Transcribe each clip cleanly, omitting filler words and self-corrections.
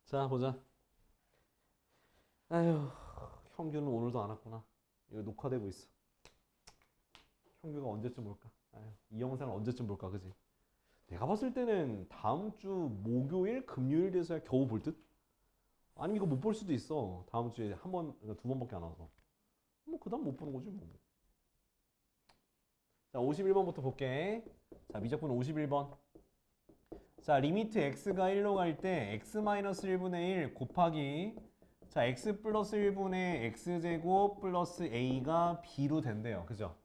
자, 보자. 아휴, 형규는 오늘도 안 왔구나. 이거 녹화되고 있어. 형규가 언제쯤 올까? 아휴, 이 영상을 언제쯤 볼까, 그지? 내가 봤을 때는 다음 주 목요일, 금요일 돼서야 겨우 볼 듯? 아니면 이거 못 볼 수도 있어. 다음 주에 한 번, 그러니까 두 번밖에 안 와서. 뭐, 그 다음 못 보는 거지, 뭐. 자, 51번부터 볼게. 자, 미적분 51번. 자, 리미트 x가 1로 갈 때 x-1분의 1 곱하기 자, x 플러스 1분의 x제곱 플러스 a가 b로 된대요. 그죠?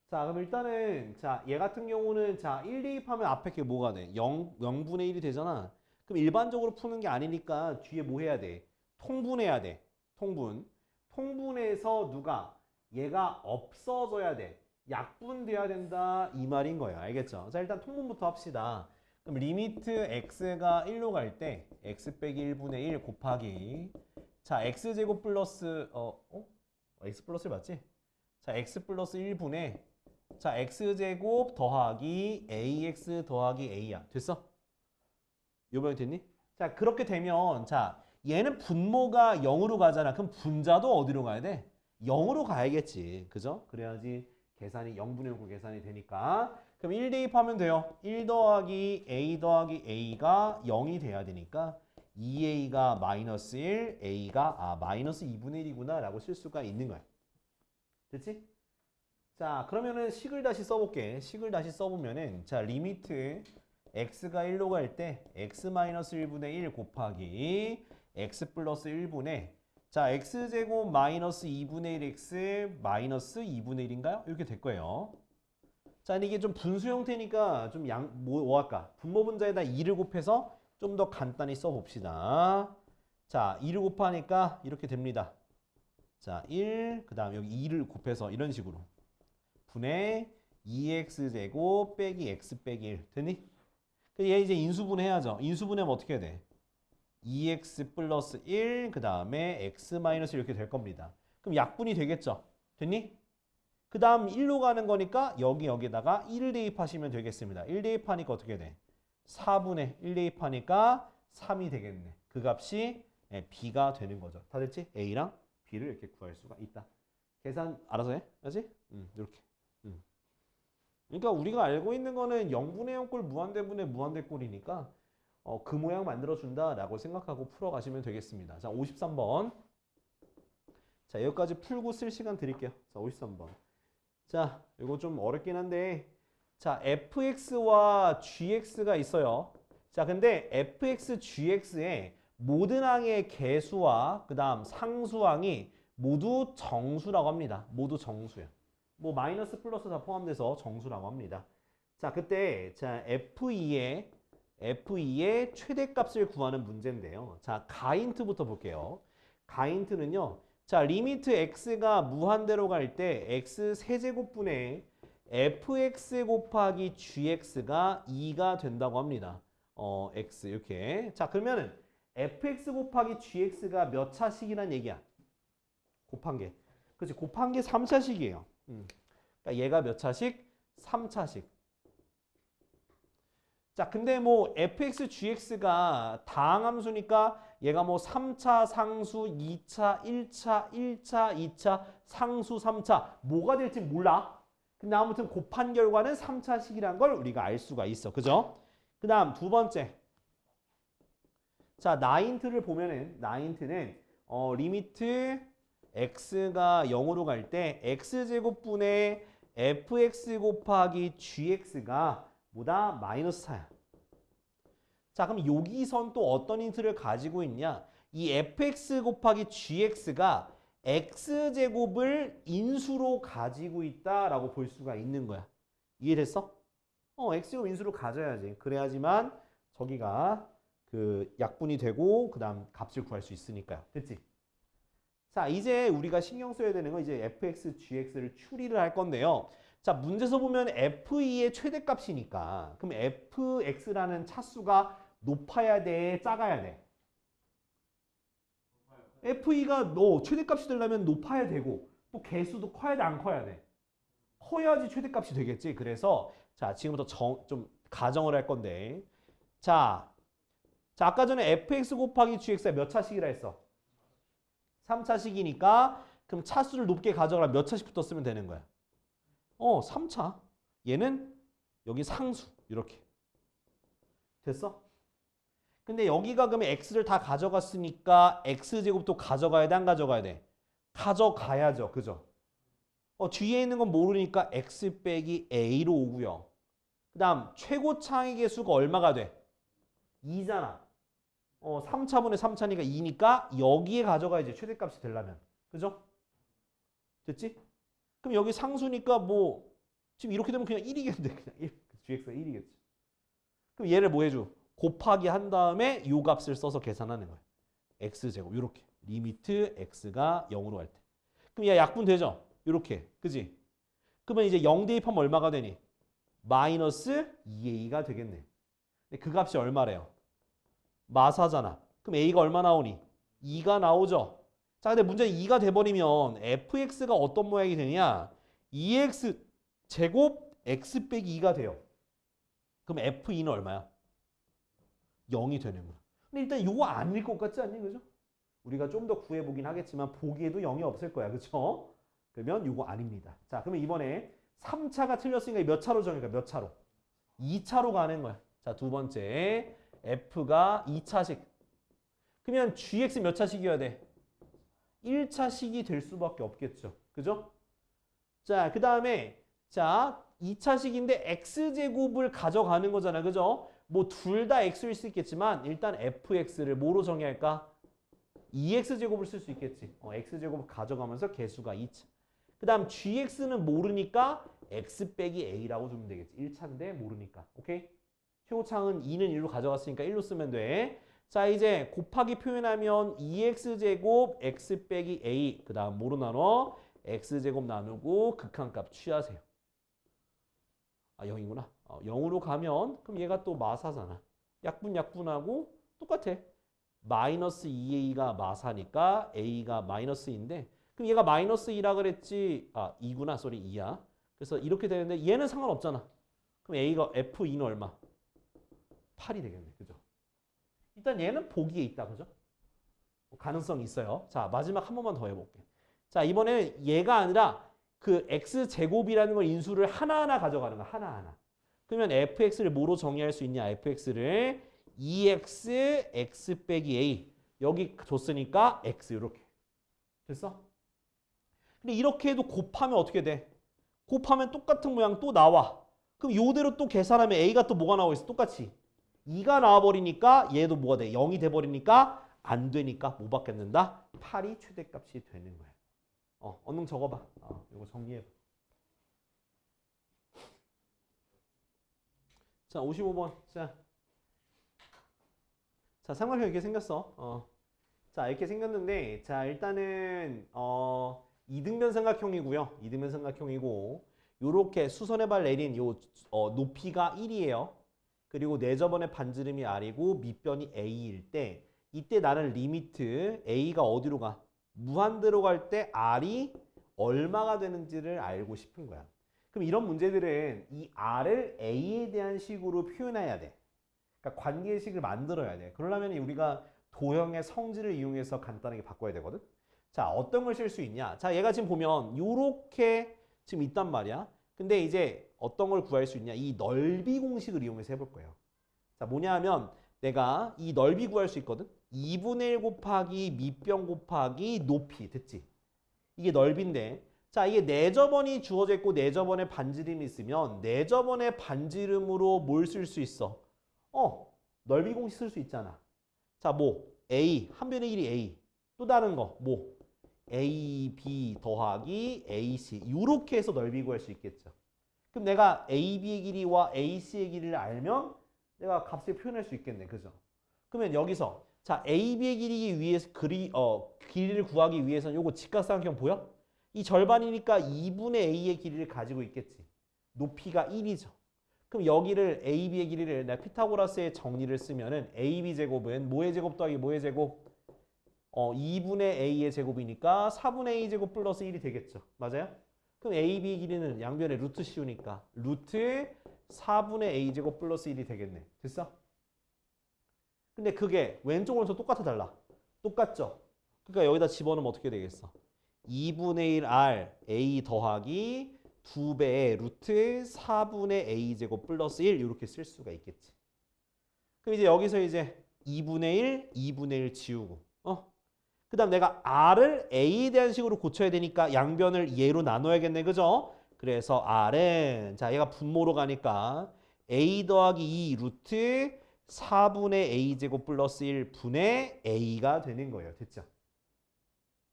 자, 그럼 일단은 자, 얘 같은 경우는 자, 1 대입하면 앞에 게 뭐가 돼? 0분의 1이 되잖아. 그럼 일반적으로 푸는 게 아니니까 뒤에 뭐 해야 돼? 통분해야 돼. 통분. 통분해서 누가? 얘가 없어져야 돼. 약분돼야 된다. 이 말인 거예요. 알겠죠? 자, 일단 통분부터 합시다. 그럼 리미트 x가 1로 갈 때 x 빼기 1분의 1 곱하기 자, x제곱 플러스 x 플러스 1 맞지? 자, x 플러스 1분의 자, x제곱 더하기 ax 더하기 a야. 됐어? 요번에 됐니? 자, 그렇게 되면 자, 얘는 분모가 0으로 가잖아. 그럼 분자도 어디로 가야 돼? 0으로 가야겠지. 그죠? 그래야지 계산이 0분의 0고 계산이 되니까. 그럼 1 대입하면 돼요. 1 더하기 a 더하기 a가 0이 돼야 되니까 2a가 마이너스 1, a가 마이너스 2분의 1이구나 라고 쓸 수가 있는 거야. 됐지? 자, 그러면은 식을 다시 써볼게. 식을 다시 써보면은 자, 리미트 x가 1로 갈 때 x-1분의 1 곱하기 x 플러스 1분의 자, x제곱 마이너스 2분의 1x 마이너스 2분의 1인가요? 이렇게 될 거예요. 자, 근데 이게 좀 분수 형태니까 좀 뭐 할까? 분모 분자에다 2를 곱해서 좀 더 간단히 써봅시다. 자, 2를 곱하니까 이렇게 됩니다. 자, 1, 그 다음 여기 2를 곱해서 이런 식으로. 분의 2x제곱 빼기 x 빼기 1. 됐니? 얘 이제 인수분해야죠. 인수분해하면 어떻게 해야 돼? 2x 플러스 1, 그 다음에 x 마이너스 이렇게 될 겁니다. 그럼 약분이 되겠죠? 됐니? 그 다음 1로 가는 거니까 여기다가 1을 대입하시면 되겠습니다. 1 대입하니까 어떻게 돼? 4분의 1 대입하니까 3이 되겠네. 그 값이 b가 되는 거죠. 다 됐지? a랑 b를 이렇게 구할 수가 있다. 계산 알아서 해? 알지? 이렇게. 그러니까 우리가 알고 있는 거는 0분의 0꼴 무한대분의 무한대꼴이니까 그 모양 만들어준다라고 생각하고 풀어가시면 되겠습니다. 자, 53번. 자, 여기까지 풀고 쓸 시간 드릴게요. 자, 53번. 자, 이거 좀 어렵긴 한데 자, fx와 gx가 있어요. 자, 근데 fx, gx의 모든 항의 개수와 그 다음 상수항이 모두 정수라고 합니다. 모두 정수예요. 뭐 마이너스 플러스 다 포함돼서 정수라고 합니다. 자, 그때 자 F2의 최대값을 구하는 문제인데요. 자, 가인트부터 볼게요. 가인트는요. 자, 리미트 x가 무한대로 갈 때 x 세제곱분의 fx 곱하기 gx가 2가 된다고 합니다. x 이렇게. 자, 그러면은 fx 곱하기 gx가 몇 차식이란 얘기야? 곱한 게. 그렇지. 곱한 게 3차식이에요. 그러니까 얘가 몇 차식? 3차식. 자, 근데 뭐 fx, gx가 다항함수니까 얘가 뭐 3차 상수, 2차, 1차, 1차, 2차, 상수 3차 뭐가 될지 몰라. 근데 아무튼 곱한 결과는 3차식이란 걸 우리가 알 수가 있어. 그죠? 그 다음 두 번째. 자, 나인트를 보면은 나인트는 리미트 x가 0으로 갈 때 x제곱분의 fx 곱하기 gx가 뭐다? 마이너스 4야. 자, 그럼 여기선 또 어떤 힌트를 가지고 있냐? 이 fx 곱하기 gx가 x제곱을 인수로 가지고 있다라고 볼 수가 있는 거야. 이해됐어? x제곱 인수로 가져야지. 그래야지만 저기가 그 약분이 되고 그 다음 값을 구할 수 있으니까요. 됐지? 자, 이제 우리가 신경 써야 되는 건 이제 fx, gx를 추리를 할 건데요. 자, 문제에서 보면 f2의 최대값이니까 그럼 fx라는 차수가 높아야 돼, 작아야 돼? f2가 너 최대값이 되려면 높아야 되고 또 개수도 커야 돼, 안 커야 돼? 커야지 최대값이 되겠지. 그래서 자, 지금부터 좀 가정을 할 건데 자, 자, 아까 전에 fx 곱하기 gx가 몇 차식이라 했어? 3차식이니까 그럼 차수를 높게 가져가라 몇 차식부터 쓰면 되는 거야? 3차. 얘는 여기 상수. 이렇게. 됐어? 근데 여기가 그러면 x를 다 가져갔으니까 x제곱도 가져가야 돼? 안 가져가야 돼? 가져가야죠. 그죠? 뒤에 있는 건 모르니까 x 빼기 a로 오고요. 그 다음 최고차의 수가 얼마가 돼? 2잖아. 3차분의 3차니까 2니까 여기에 가져가야지 최대값이 되려면. 그죠? 됐지? 그럼 여기 상수니까 뭐 지금 이렇게 되면 그냥 1이겠는데 그냥 1. gx가 1이겠지. 그럼 얘를 뭐 해줘? 곱하기 한 다음에 요 값을 써서 계산하는 거야. x제곱 이렇게. 리미트 x가 0으로 갈 때. 그럼 얘 약분 되죠? 이렇게. 그지? 그러면 이제 0 대입하면 얼마가 되니? 마이너스 2a가 되겠네. 근데 그 값이 얼마래요? 마사잖아. 그럼 a가 얼마 나오니? 2가 나오죠. 자, 근데 문제는 2가 돼버리면 fx가 어떤 모양이 되냐? 2x 제곱 x 빼기 2가 돼요. 그럼 f2는 얼마야? 0이 되는 거야. 근데 일단 이거 아닐 것 같지 않니? 그죠? 우리가 좀 더 구해보긴 하겠지만 보기에도 0이 없을 거야. 그쵸? 그러면 이거 아닙니다. 자, 그러면 이번에 3차가 틀렸으니까 몇 차로 정할까? 몇 차로? 2차로 가는 거야. 자, 두 번째 f가 2차식. 그러면 gx 몇 차식이어야 돼? 1차식이 될 수밖에 없겠죠. 그죠? 자, 그 다음에 자 2차식인데 x제곱을 가져가는 거잖아. 그죠? 뭐 둘 다 x일 수 있겠지만 일단 fx를 뭐로 정의할까? 2x제곱을 쓸 수 있겠지. x제곱을 가져가면서 개수가 2차. 그 다음 gx는 모르니까 x 빼기 a라고 두면 되겠지. 1차인데 모르니까. 오케이? 최고차항은 2는 1로 가져갔으니까 1로 쓰면 돼. 자, 이제 곱하기 표현하면 2x제곱 x 빼기 a. 그 다음 뭐로 나눠? x제곱 나누고 극한값 취하세요. 아, 0이구나. 0으로 가면 그럼 얘가 또 마사잖아. 약분하고 똑같아. 마이너스 2a가 마사니까 a가 마이너스 2인데 그럼 얘가 마이너스 2라 그랬지. 2구나. 쏘리 2야. 그래서 이렇게 되는데 얘는 상관없잖아. 그럼 a가 f2는 얼마? 8이 되겠네. 그죠? 일단 얘는 보기에 있다. 그죠? 가능성이 있어요. 자, 마지막 한 번만 더 해볼게. 자, 이번에 얘가 아니라 그 x제곱이라는 걸 인수를 하나하나 가져가는 거야. 하나하나. 그러면 fx를 뭐로 정의할 수 있냐? fx를 2x x 빼기 a. 여기 줬으니까 x 이렇게. 됐어? 근데 이렇게 해도 곱하면 어떻게 돼? 곱하면 똑같은 모양 또 나와. 그럼 요대로 또 계산하면 a가 또 뭐가 나오고 있어? 똑같이. 2가 나와버리니까 얘도 뭐가 돼? 0이 돼버리니까 안 되니까 뭐 받겠는다? 8이 최대값이 되는 거야. 얼른 적어봐. 이거 정리해봐. 자, 55번. 자, 삼각형 이렇게 생겼어. 자, 이렇게 생겼는데, 자, 일단은, 이등변 삼각형이고요. 이등변 삼각형이고, 요렇게 수선의 발 내린 요, 높이가 1이에요. 그리고 내저번의 반지름이 R이고, 밑변이 A일 때, 이때 나는 리미트 A가 어디로 가? 무한대로 갈 때 R이 얼마가 되는지를 알고 싶은 거야. 그럼 이런 문제들은 이 R을 A에 대한 식으로 표현해야 돼. 그러니까 관계식을 만들어야 돼. 그러려면 우리가 도형의 성질을 이용해서 간단하게 바꿔야 되거든. 자, 어떤 걸 쓸 수 있냐? 자, 얘가 지금 보면 요렇게 지금 있단 말이야. 근데 이제 어떤 걸 구할 수 있냐? 이 넓이 공식을 이용해서 해볼 거예요. 자, 뭐냐 하면 내가 이 넓이 구할 수 있거든. 2분의 1 곱하기 밑변 곱하기 높이. 됐지? 이게 넓이인데 자, 이게 내저번이 주어져 있고 내저번에 반지름이 있으면 내저번의 반지름으로 뭘 쓸 수 있어? 넓이 공식 쓸 수 있잖아. 자, 뭐 A, 한 변의 1이 A. 또 다른 거, 뭐 AB 더하기 AC. 이렇게 해서 넓이 구할 수 있겠죠. 그럼 내가 AB의 길이와 AC의 길이를 알면 내가 값을 표현할 수 있겠네. 그죠? 그러면 여기서 자, AB의 길이 위해서 길이를 구하기 위해서는 요거 직각삼각형 보여? 이 절반이니까 2분의 A의 길이를 가지고 있겠지. 높이가 1이죠. 그럼 여기를 AB의 길이를 내가 피타고라스의 정리를 쓰면은 AB 제곱은 뭐의 제곱 더하기 뭐의 제곱? 2분의 A의 제곱이니까 4분의 A 제곱 플러스 1이 되겠죠. 맞아요? 그럼 AB의 길이는 양변에 루트 씌우니까 루트 4분의 A 제곱 플러스 1이 되겠네. 됐어? 근데 그게 왼쪽 오른쪽 똑같아 달라? 똑같죠? 그러니까 여기다 집어넣으면 어떻게 되겠어? 2분의 1 R A 더하기 2배의 루트 4분의 A 제곱 플러스 1 이렇게 쓸 수가 있겠지. 그럼 이제 여기서 이제 2분의 1, 2분의 1 지우고 그 다음 내가 R을 A에 대한 식으로 고쳐야 되니까 양변을 얘로 나눠야겠네. 그죠? 그래서 R은 자 얘가 분모로 가니까 A 더하기 2 루트 4분의 A 제곱 플러스 1 분의 A가 되는 거예요. 됐죠?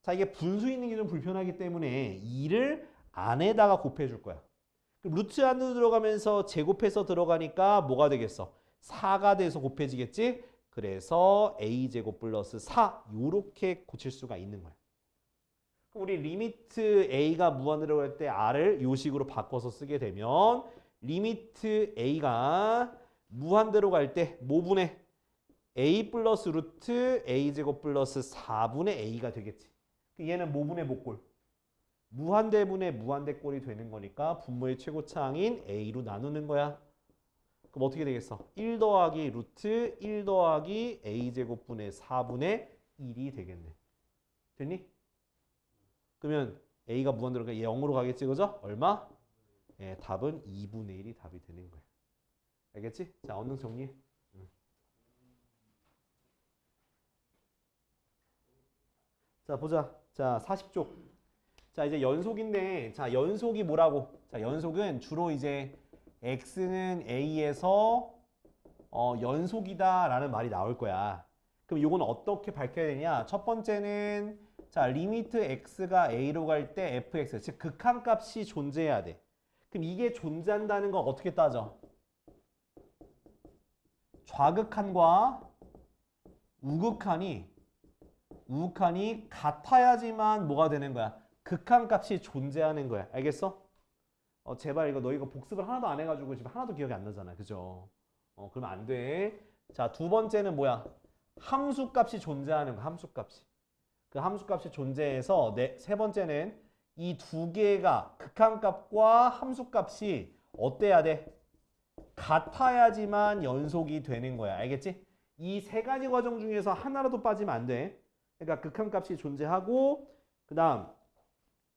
자 이게 분수 있는 게 좀 불편하기 때문에 2를 안에다가 곱해줄 거야. 그럼 루트 안으로 들어가면서 제곱해서 들어가니까 뭐가 되겠어? 4가 돼서 곱해지겠지? 그래서 a제곱 플러스 4 이렇게 고칠 수가 있는 거야. 그럼 우리 리미트 a가 무한으로 갈 때 r을 이 식으로 바꿔서 쓰게 되면 리미트 a가 무한대로 갈 때 뭐분의 a 플러스 루트 a제곱 플러스 4분의 a가 되겠지. 얘는 뭐분의 뭐꼴? 무한대분의 무한대꼴이 되는 거니까 분모의 최고차항인 a로 나누는 거야. 그럼 어떻게 되겠어? 1 더하기 루트 1 더하기 a제곱분의 4분의 1이 되겠네. 됐니? 그러면 a가 무한대로 가니까 0으로 가겠지, 그죠? 얼마? 예, 답은 2분의 1이 답이 되는 거야. 알겠지? 자, 언능 정리. 자, 보자. 자, 40쪽. 자, 이제 연속인데, 자, 연속이 뭐라고? 자, 연속은 주로 이제 x는 a에서 연속이다라는 말이 나올 거야. 그럼 이건 어떻게 밝혀야 되냐? 첫 번째는 자, 리미트 x가 a로 갈 때 fx, 즉 극한값이 존재해야 돼. 그럼 이게 존재한다는 건 어떻게 따져? 좌극한과 우극한이 같아야지만 뭐가 되는 거야? 극한값이 존재하는 거야. 알겠어? 제발 이거 너 이거 복습을 하나도 안 해가지고 지금 하나도 기억이 안 나잖아. 그죠? 그러면 안 돼. 자, 두 번째는 뭐야? 함수값이 존재하는 거. 함수값이. 그 함수값이 존재해서 세 번째는 이 두 개가 극한값과 함수값이 어때야 돼? 같아야지만 연속이 되는 거야. 알겠지? 이 세 가지 과정 중에서 하나라도 빠지면 안 돼. 그러니까 극한값이 존재하고 그 다음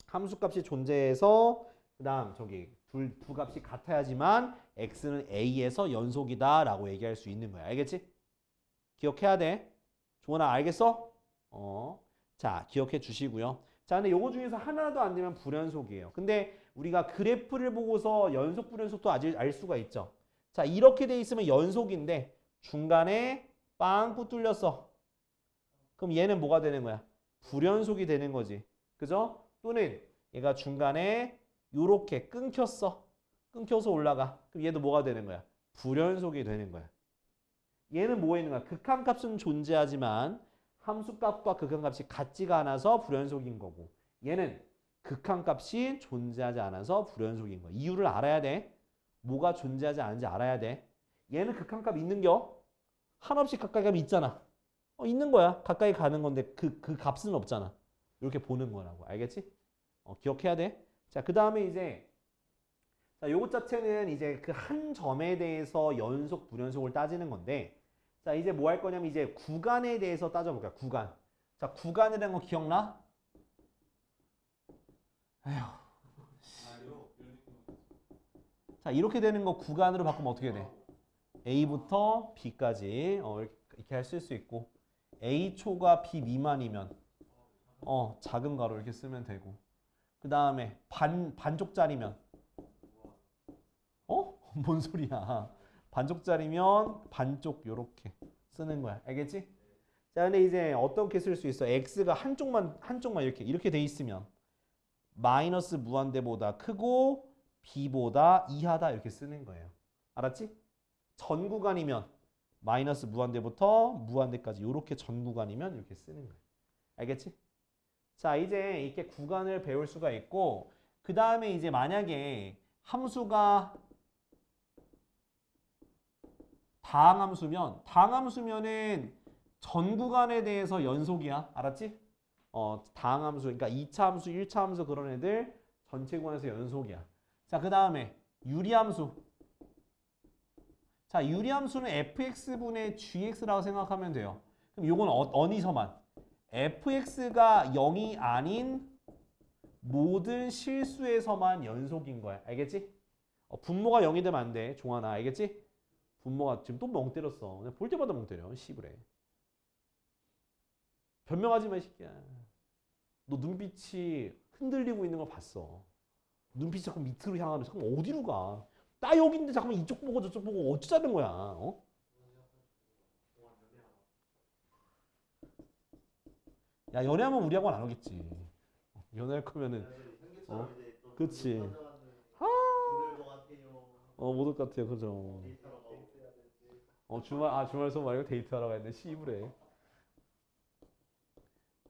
함수값이 존재해서 그 다음 저기 두 값이 같아야지만 x는 a에서 연속이다 라고 얘기할 수 있는 거야. 알겠지? 기억해야 돼. 조원아 알겠어? 자, 기억해 주시고요. 자, 근데 요거 중에서 하나도 안 되면 불연속이에요. 근데 우리가 그래프를 보고서 연속 불연속도 알 수가 있죠. 자, 이렇게 돼 있으면 연속인데 중간에 빵꾸 뚫렸어. 그럼 얘는 뭐가 되는 거야? 불연속이 되는 거지. 그죠? 또는 얘가 중간에 요렇게 끊겼어. 끊겨서 올라가. 그럼 얘도 뭐가 되는 거야? 불연속이 되는 거야. 얘는 뭐가 있는 거야? 극한값은 존재하지만 함수값과 극한값이 같지가 않아서 불연속인 거고 얘는 극한값이 존재하지 않아서 불연속인 거야. 이유를 알아야 돼. 뭐가 존재하지 않은지 알아야 돼. 얘는 극한값 있는겨? 한없이 가까이 가면 있잖아. 있는 거야. 가까이 가는 건데 그 값은 없잖아. 이렇게 보는 거라고. 알겠지? 기억해야 돼. 자, 그 다음에 이제 자, 요것 자체는 이제 그 한 점에 대해서 연속, 불연속을 따지는 건데 자, 이제 뭐 할 거냐면 이제 구간에 대해서 따져볼게요. 구간. 자, 구간이라는 거 기억나? 에휴. 자, 이렇게 되는 거 구간으로 바꾸면 어떻게 돼? A부터 B까지 이렇게 할 수 있고 A초가 B 미만이면 작은 가로 이렇게 쓰면 되고 그 다음에 반쪽짜리면 뭔 소리야? 반쪽짜리면 반쪽 요렇게 쓰는 거야. 알겠지? 자, 근데 이제 어떻게 쓸 수 있어? x가 한쪽만 이렇게 돼 있으면 마이너스 무한대보다 크고 b보다 이하다 이렇게 쓰는 거예요. 알았지? 전 구간이면 마이너스 무한대부터 무한대까지 이렇게 전 구간이면 이렇게 쓰는 거예요. 알겠지? 자, 이제 이렇게 구간을 배울 수가 있고 그 다음에 이제 만약에 함수가 다항함수면은 전 구간에 대해서 연속이야. 알았지? 다항함수, 그러니까 2차 함수, 1차 함수 그런 애들 전체 구간에서 연속이야. 자, 그 다음에 유리함수. 자, 유리함수는 fx분의 gx라고 생각하면 돼요. 그럼 요건 어디서만? fx가 0이 아닌 모든 실수에서만 연속인 거야. 알겠지? 분모가 0이 되면 안 돼. 종아나, 알겠지? 분모가 지금 또 멍 때렸어. 그냥 볼 때마다 멍 때려. 씨부래. 변명하지 마, 이 새끼야. 너 눈빛이 흔들리고 있는 거 봤어. 눈빛이 자꾸 밑으로 향하는, 잠깐 어디로 가? 나 여기인데 잠깐만 이쪽 보고 저쪽 보고 어쩌자는 거야? 어? 야, 연애하면 우리하고는 안 오겠지. 연애할 거면은, 그치. 아, 못 올 것 같아요, 그죠? 주말 수업 말고 데이트하러 가야 돼, 씨부래.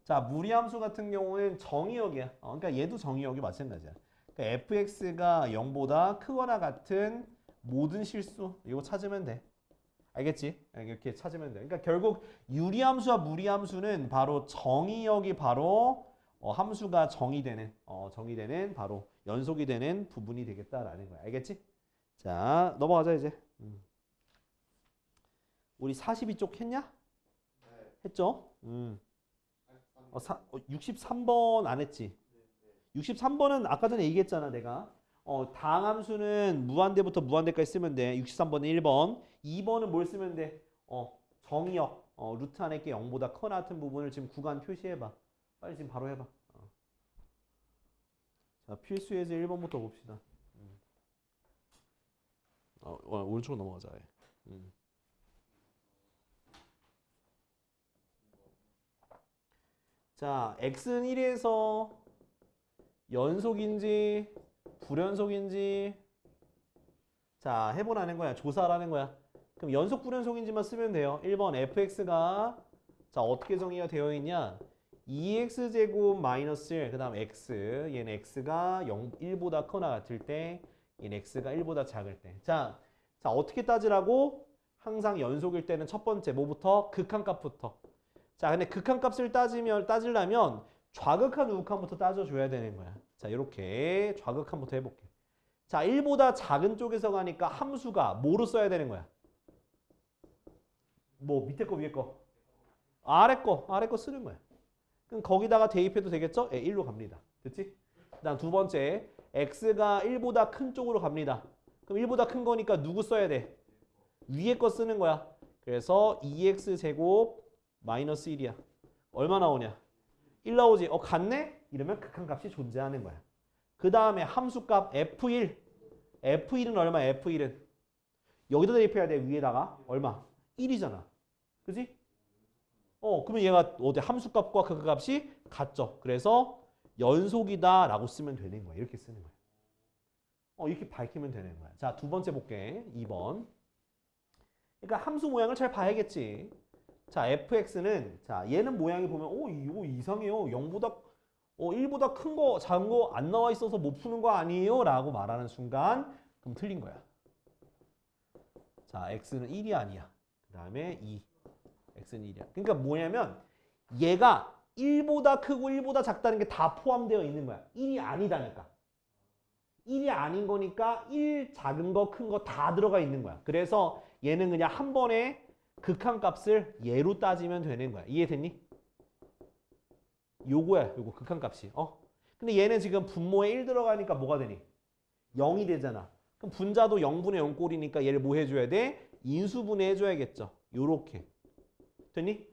자, 무리함수 같은 경우는 정의역이야. 그러니까 얘도 정의역이 마찬가지야. 그러니까 fx가 0보다 크거나 같은 모든 실수 이거 찾으면 돼. 알겠지? 이렇게 찾으면 돼. 그러니까 결국 유리함수와 무리함수는 바로 정의역이 바로 함수가 정의되는 바로 연속이 되는 부분이 되겠다라는 거야. 알겠지? 자, 넘어가자 이제. 우리 42쪽 했냐? 했죠? 63번 안 했지? 63번은 아까 전에 얘기했잖아, 내가. 다항함수는 무한대부터 무한대까지 쓰면 돼. 63번은 1번. 2번은 뭘 쓰면 돼? 정의역. 루트 안에 게 0보다 커나 같은 부분을 지금 구간 표시해봐. 빨리 지금 바로 해봐. 자, 필수예제 1번부터 봅시다. 오른쪽으로 넘어가자. 자, x는 1에서 연속인지 불연속인지 자, 해보라는 거야. 조사라는 거야. 그럼 연속 불연속인지만 쓰면 돼요. 1번 fx가 자, 어떻게 정의가 되어 있냐? 2x제곱 마이너스 1, 그 다음 x. 얘는 x가 1보다 커나 같을 때 얘는 x가 1보다 작을 때. 자, 어떻게 따지라고? 항상 연속일 때는 첫 번째 뭐부터? 극한값부터. 자, 근데 극한값을 따지려면 좌극한 우극한부터 따져줘야 되는 거야. 자, 이렇게 좌극한부터 해볼게. 자, 1보다 작은 쪽에서 가니까 함수가 뭐로 써야 되는 거야? 뭐 밑에 거 위에 거? 아래 거 쓰는 거야. 그럼 거기다가 대입해도 되겠죠? 1로 갑니다. 됐지? 그다음 두 번째, x가 1보다 큰 쪽으로 갑니다. 그럼 1보다 큰 거니까 누구 써야 돼? 위에 거 쓰는 거야. 그래서 2x제곱 마이너스 1이야. 얼마 나오냐? 1 나오지? 같네? 이러면 극한값이 존재하는 거야. 그 다음에 함수값 F1. F1은 얼마? F1은 여기다 대입해야 돼. 위에다가 얼마? 1이잖아. 그지? 그러면 얘가 어디 함수값과 극한값이 같죠. 그래서 연속이다 라고 쓰면 되는 거야. 이렇게 쓰는 거야. 이렇게 밝히면 되는 거야. 자, 두 번째 볼게. 2번. 그러니까 함수 모양을 잘 봐야겠지. 자, fx는 자, 얘는 모양이 보면 이거 이상해요. 0보다 1보다 큰 거, 작은 거 안 나와 있어서 못 푸는 거 아니에요? 라고 말하는 순간 그럼 틀린 거야. 자, x는 1이 아니야. 그 다음에 2. x는 1이야. 그러니까 뭐냐면 얘가 1보다 크고 1보다 작다는 게 다 포함되어 있는 거야. 1이 아니다니까. 1이 아닌 거니까 1 작은 거 큰 거 다 들어가 있는 거야. 그래서 얘는 그냥 한 번에 극한값을 얘로 따지면 되는 거야. 이해됐니? 요거야. 요거 극한값이. 근데 얘는 지금 분모에 1 들어가니까 뭐가 되니? 0이 되잖아. 그럼 분자도 0분의 0 꼴이니까 얘를 뭐 해줘야 돼? 인수분해 해줘야겠죠. 요렇게. 됐니?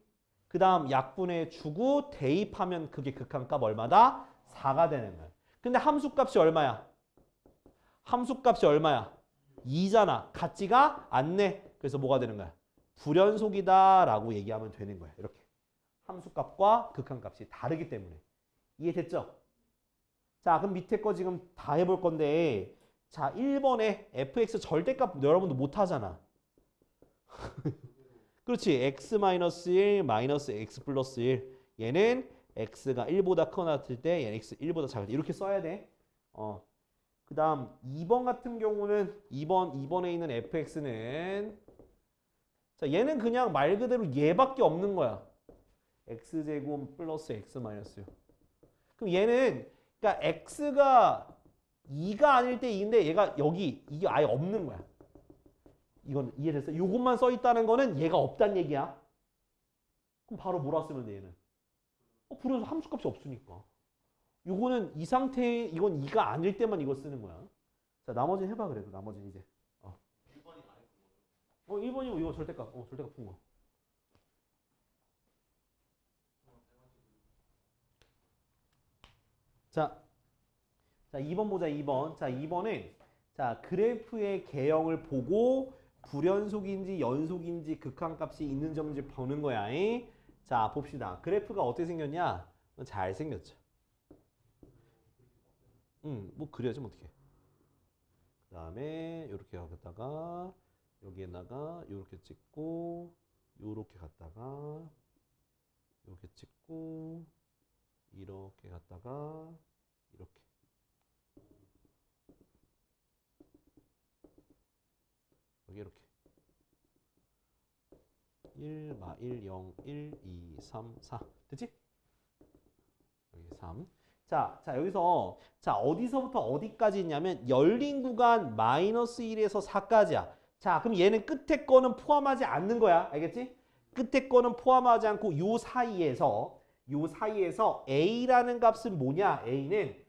그 다음 약분해 주고 대입하면 그게 극한값 얼마다? 4가 되는 거야. 근데 함수값이 얼마야? 함수값이 얼마야? 2잖아. 같지가 않네. 그래서 뭐가 되는 거야? 불연속이다 라고 얘기하면 되는 거야. 이렇게. 함수값과 극한값이 다르기 때문에. 이해됐죠? 자, 그럼 밑에 거 지금 다 해볼 건데 자, 1번에 fx 절대값 여러분도 못하잖아. 그렇지. x-1 마이너스 x 플러스 1. 얘는 x가 1보다 크거나 같을 때 얘는 x 1보다 작을 때 이렇게 써야 돼. 그 다음 2번 같은 경우는 2번에 있는 fx는 자, 얘는 그냥 말 그대로 얘밖에 없는 거야. x제곱 플러스 x 마이너스 6. 그럼 얘는 그러니까 x가 2가 아닐 때 2인데 얘가 여기 이게 아예 없는 거야. 이건 이해됐어? 요것만 써 있다는 거는 얘가 없단 얘기야. 그럼 바로 뭐라 쓰면 돼 얘는? 불에서 함수값이 없으니까. 요거는 이 상태 이건 2가 아닐 때만 이거 쓰는 거야. 자 나머지는 해봐 그래도 나머지는 이제. 1번이고 이거 절대값. 절대값 푼 거. 자 2번 보자 2번. 자 2번은 자 그래프의 개형을 보고 불연속인지 연속인지 극한값이 있는 점인지 보는 거야. 자 봅시다. 그래프가 어떻게 생겼냐? 잘 생겼죠. 뭐 그려야지 뭐 어떻게. 그 다음에 이렇게 가다가 여기에다가 이렇게 찍고 요렇게 갔다가 이렇게 찍고 이렇게 갔다가 이렇게 여기 이렇게 1, 1, 0, 1, 2, 3, 4 됐지? 여기 3 자, 여기서 자 어디서부터 어디까지 있냐면 열린 구간 마이너스 1에서 4까지야. 자 그럼 얘는 끝에 거는 포함하지 않는 거야. 알겠지? 끝에 거는 포함하지 않고 요 사이에서 A라는 값은 뭐냐? A는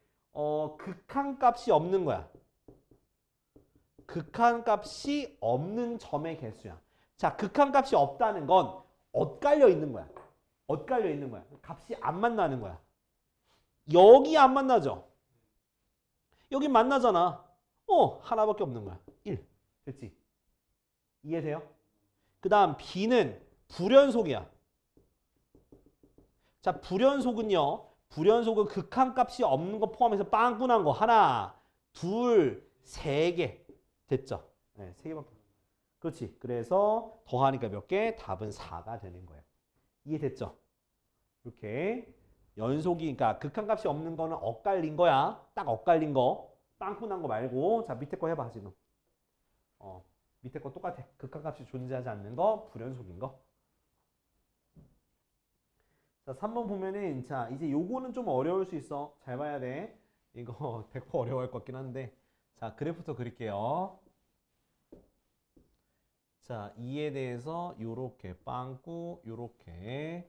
극한값이 없는 거야. 극한값이 없는 점의 개수야. 자 극한값이 없다는 건 엇갈려 있는 거야. 엇갈려 있는 거야. 값이 안 만나는 거야. 여기 안 만나죠? 여기 만나잖아. 하나밖에 없는 거야. 1. 됐지? 이해돼요? 그 다음 B는 불연속이야. 자, 불연속은요. 불연속은 극한값이 없는 거 포함해서 빵꾸난 거. 하나, 둘, 세 개. 됐죠? 네, 세 개만. 그렇지. 그래서 더하니까 몇 개? 답은 4가 되는 거예요. 이해됐죠? 이렇게. 연속이, 그러니까 극한값이 없는 거는 엇갈린 거야. 딱 엇갈린 거. 빵꾸난 거 말고. 자, 밑에 거 해봐, 지금. 밑에 거 똑같아. 극한값이 존재하지 않는 거, 불연속인 거. 자, 3번 보면은, 자, 이제 요거는 좀 어려울 수 있어. 잘 봐야 돼. 이거 100% 어려워할 것 같긴 한데. 자, 그래프부터 그릴게요. 자, 2에 대해서 요렇게 빵꾸, 요렇게.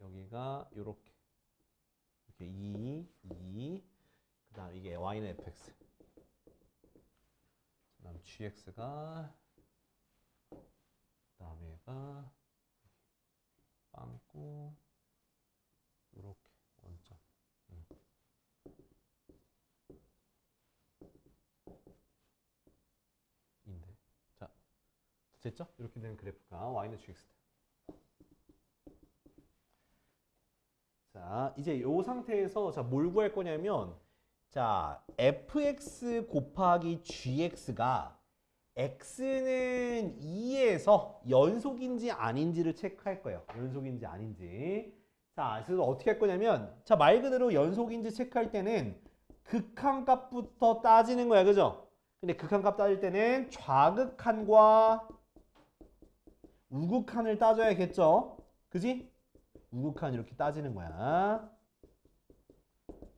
여기가 요렇게. 이렇게 2. 그 다음 이게 y는 fx. 그 다음 gx가. 그 다음에 얘가 빵꾸. 요렇게 원점. 인데. 자, 됐죠? 이렇게 되는 그래프가 y는 gx. 자, 이제 요 상태에서 자, 뭘 구할 거냐면 자, fx 곱하기 gx가 x는 2에서 연속인지 아닌지를 체크할 거예요. 연속인지 아닌지. 자, 그래서 어떻게 할 거냐면 자, 말 그대로 연속인지 체크할 때는 극한값부터 따지는 거야. 그죠? 근데 극한값 따질 때는 좌극한과 우극한을 따져야겠죠? 그지? 우극한 이렇게 따지는 거야.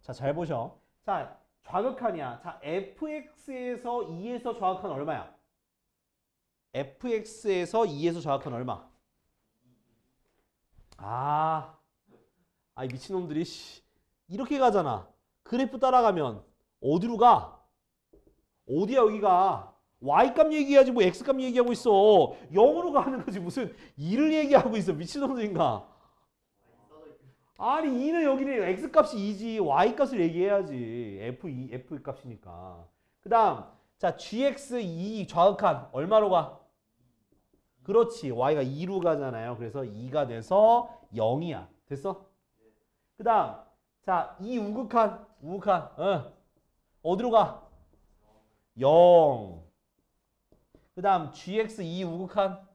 자, 잘 보셔. 자, 좌극한이야. 자, fx에서 2에서 좌극한 얼마야? fx에서 2에서 좌극한 얼마? 아이 미친놈들이 이렇게 가잖아. 그래프 따라가면 어디로 가? 어디야 여기가? y값 얘기해야지 뭐 x값 얘기하고 있어. 0으로 가는 거지 무슨 2를 얘기하고 있어. 미친놈들인가? 아니 2는 여기는 x값이 2지 y값을 얘기해야지. f 값이니까. 그 다음 자 gx 2 좌극한 얼마로 가? 그렇지. y가 2로 가잖아요. 그래서 2가 돼서 0이야. 됐어? 그 다음 자 이 우극한 어디로 가? 0. 그 다음 gx 2 우극한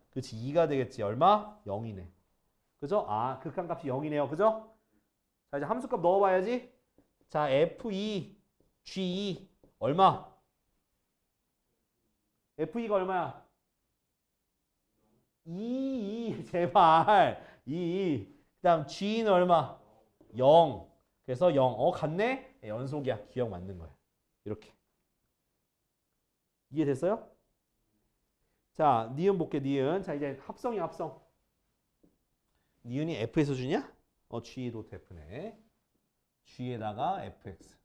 그렇지 2가 되겠지. 얼마? 0이네. 그죠? 극한값이 0이네요. 그죠? 자, 이제 함수값 넣어봐야지. 자, F2, G2 얼마? F2가 얼마야? 2, 제발. 2. 그 다음 G는 얼마? 0. 그래서 0. 같네? 연속이야. 기억 맞는 거야. 이렇게. 이해됐어요? 자, 니은 볼게, 니은. 자, 이제 합성이 합성. 니은이 f에서 주냐? g 도트 f네. g에다가 fx.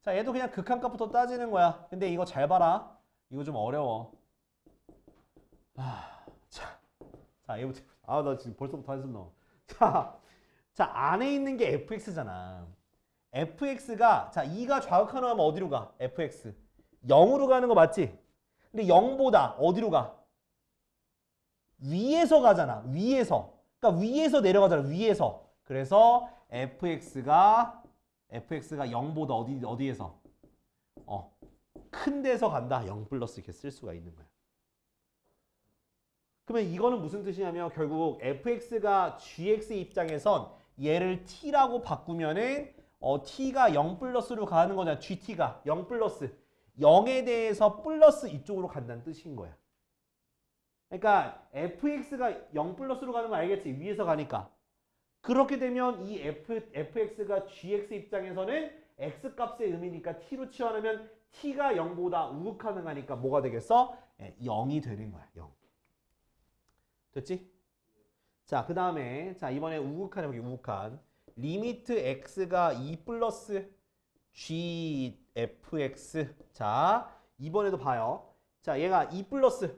자, 얘도 그냥 극한값부터 따지는 거야. 근데 이거 잘 봐라. 이거 좀 어려워. 자, 얘부터. 나 지금 벌써부터 한숨 넣어. 자, 안에 있는 게 fx잖아. fx가, 자, 2가 좌극한으로 하면 어디로 가? fx. 0으로 가는 거 맞지? 근데 0보다 어디로 가? 위에서 가잖아. 위에서. 그러니까 위에서 내려가잖아. 위에서. 그래서 fx가 0보다 어디에서? 큰 데서 간다. 0 플러스 이렇게 쓸 수가 있는 거야. 그러면 이거는 무슨 뜻이냐면 결국 fx가 gx의 입장에선 얘를 t라고 바꾸면은 t가 0 플러스로 가는 거잖아. gt가 0 플러스. 0에 대해서 플러스 이쪽으로 간다는 뜻인 거야. 그러니까 fx가 0 플러스로 가는 거 알겠지? 위에서 가니까. 그렇게 되면 이 fx가 gx의 입장에서는 x 값의 의미니까 t로 치환하면 t가 0보다 우극한을 가니까 뭐가 되겠어? 0이 되는 거야. 0. 됐지? 자, 그 다음에 자 이번에 우극한 해볼게. 우극한. 리미트 x가 2 플러스 gfx. 자, 이번에도 봐요. 자, 얘가 2 플러스.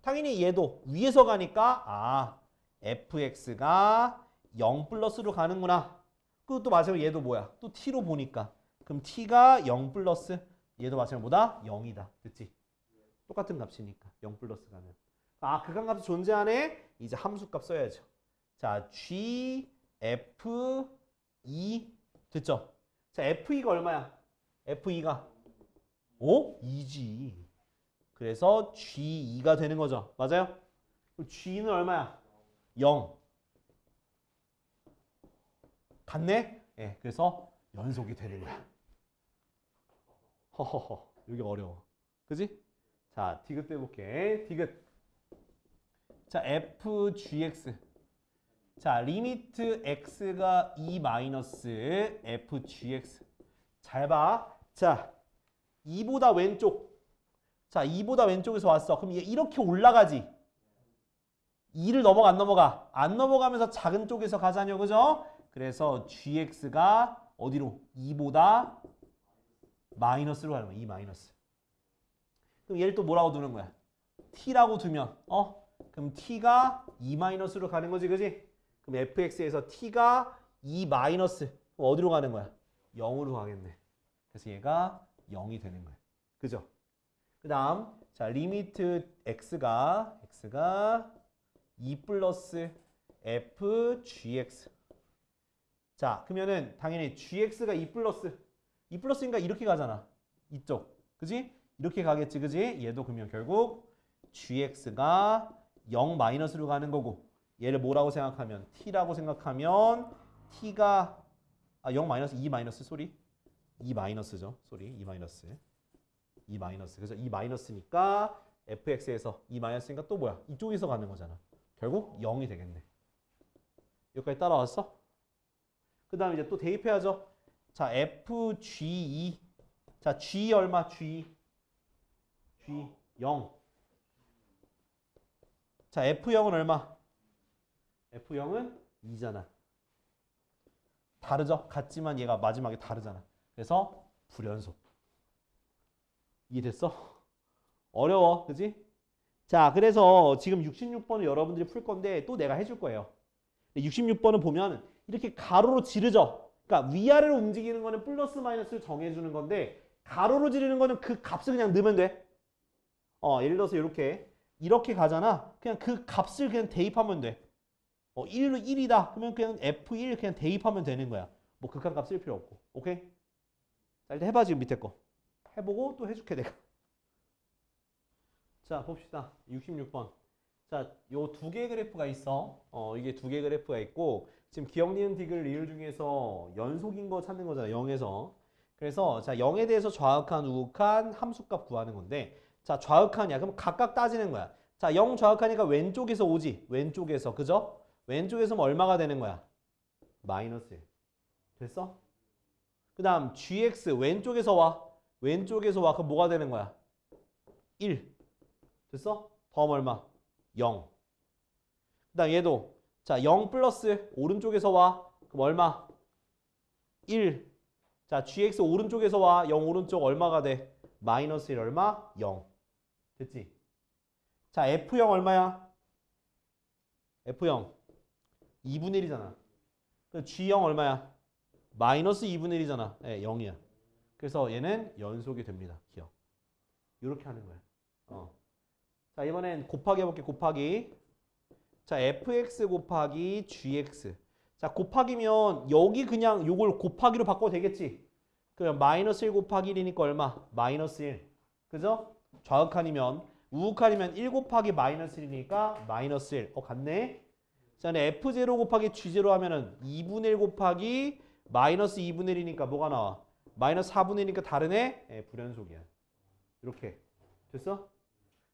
당연히 얘도 위에서 가니까 fx가 0 플러스로 가는구나. 그것도 마찬가지로 얘도 뭐야? 또 t로 보니까. 그럼 t가 0 플러스. 얘도 마찬가지로 뭐다? 0이다. 됐지? 똑같은 값이니까 0 플러스 가면. 극한값이 존재하네? 이제 함수값 써야죠. 자, g, f, e. 됐죠? 자, f2가 얼마야? f2가 2g. 그래서 g2가 되는 거죠. 맞아요? 그럼 g는 얼마야? 0. 같네? 예, 그래서 연속이 되는 거야. 허허허. 여기 어려워. 그지? 자, 디귿 빼볼게. 디귿. 자, fgx. 자, 리미트 x가 2 마이너스 fgx. 잘 봐. 자, 2보다 왼쪽. 자, 2보다 왼쪽에서 왔어. 그럼 얘 이렇게 올라가지. 2를 넘어가 안 넘어가? 안 넘어가면서 작은 쪽에서 가자뇨. 그죠? 그래서 gx가 어디로? 2보다 마이너스로 가는 거야. 2 마이너스. 그럼 얘를 또 뭐라고 두는 거야? t라고 두면 그럼 t가 2 마이너스로 가는 거지. 그지? 그럼 fx에서 t가 2 마이너스. 그럼 어디로 가는 거야? 0으로 가겠네. 그래서 얘가 0이 되는 거야. 그죠? 그 다음 자 리미트 x가 2 플러스 fgx. 자, 그러면은 당연히 gx가 2 플러스니까 이렇게 가잖아. 이쪽. 그지? 이렇게 가겠지. 그지? 얘도 그러면 결국 gx가 0 마이너스로 가는 거고 얘를 뭐라고 생각하면 t라고 생각하면 t가 0 마이너스 2 마이너스 소리 2 마이너스죠. 소리 2 마이너스. 2 마이너스. 그래서 2 마이너스니까 fx에서 2 마이너스니까 또 뭐야? 이쪽에서 가는 거잖아. 결국 0이 되겠네. 여기까지 따라왔어? 그 다음에 이제 또 대입해야죠. 자, fge. 자, g 얼마? g 0. 자, f0은 얼마? f0은 2잖아. 다르죠? 같지만 얘가 마지막에 다르잖아. 그래서 불연속. 이해됐어? 어려워. 그지? 자, 그래서 지금 66번을 여러분들이 풀 건데 또 내가 해줄 거예요. 66번은 보면 이렇게 가로로 지르죠? 그러니까 위아래로 움직이는 거는 플러스 마이너스를 정해주는 건데 가로로 지르는 거는 그 값을 그냥 넣으면 돼. 예를 들어서 이렇게 가잖아. 그냥 그 값을 그냥 대입하면 돼. 1로 1이다. 그러면 그냥 F1 그냥 대입하면 되는 거야. 뭐 극한값 쓸 필요 없고. 오케이? 자, 일단 해봐 지금 밑에 거. 해보고 또 해줄게 내가. 자, 봅시다. 66번. 자, 요 두 개의 그래프가 있어. 이게 두 개의 그래프가 있고 지금 기억, 니은, 디귿, 리을 중에서 연속인 거 찾는 거잖아. 0에서. 그래서 자, 0에 대해서 좌극한, 우극한 함수값 구하는 건데 자, 좌극한이야. 그럼 각각 따지는 거야. 자, 0 좌극하니까 왼쪽에서 오지. 왼쪽에서. 그죠? 왼쪽에서 얼마가 되는 거야? 마이너스. 됐어? 그 다음 gx 왼쪽에서 와. 왼쪽에서 와. 그럼 뭐가 되는 거야? 1. 됐어? 더하면 얼마? 0. 그 다음 얘도 자 0 플러스 오른쪽에서 와. 그럼 얼마? 1. 자 gx 오른쪽에서 와. 0 오른쪽 얼마가 돼? 마이너스 1 얼마? 0. 됐지? 자 f0 얼마야? f0 2분의 1이잖아. 그 g0 얼마야? 마이너스 2분의 1이잖아. 네, 0이야. 그래서 얘는 연속이 됩니다. 기억. 이렇게 하는 거야. 자 이번엔 곱하기 해볼게. 곱하기. 자 fx 곱하기 gx. 자 곱하기면 여기 그냥 요걸 곱하기로 바꿔도 되겠지. 그럼 마이너스 1 곱하기 1이니까 얼마? 마이너스 1. 그죠? 좌극한이면 우극한이면 1 곱하기 마이너스 1이니까 마이너스 1. 같네. 자 근데 f0 곱하기 g0 하면은 2분의 1 곱하기 마이너스 2분의 1이니까 뭐가 나와? 마이너스 4분의 1이니까 다르네? 예, 불연속이야. 이렇게. 됐어?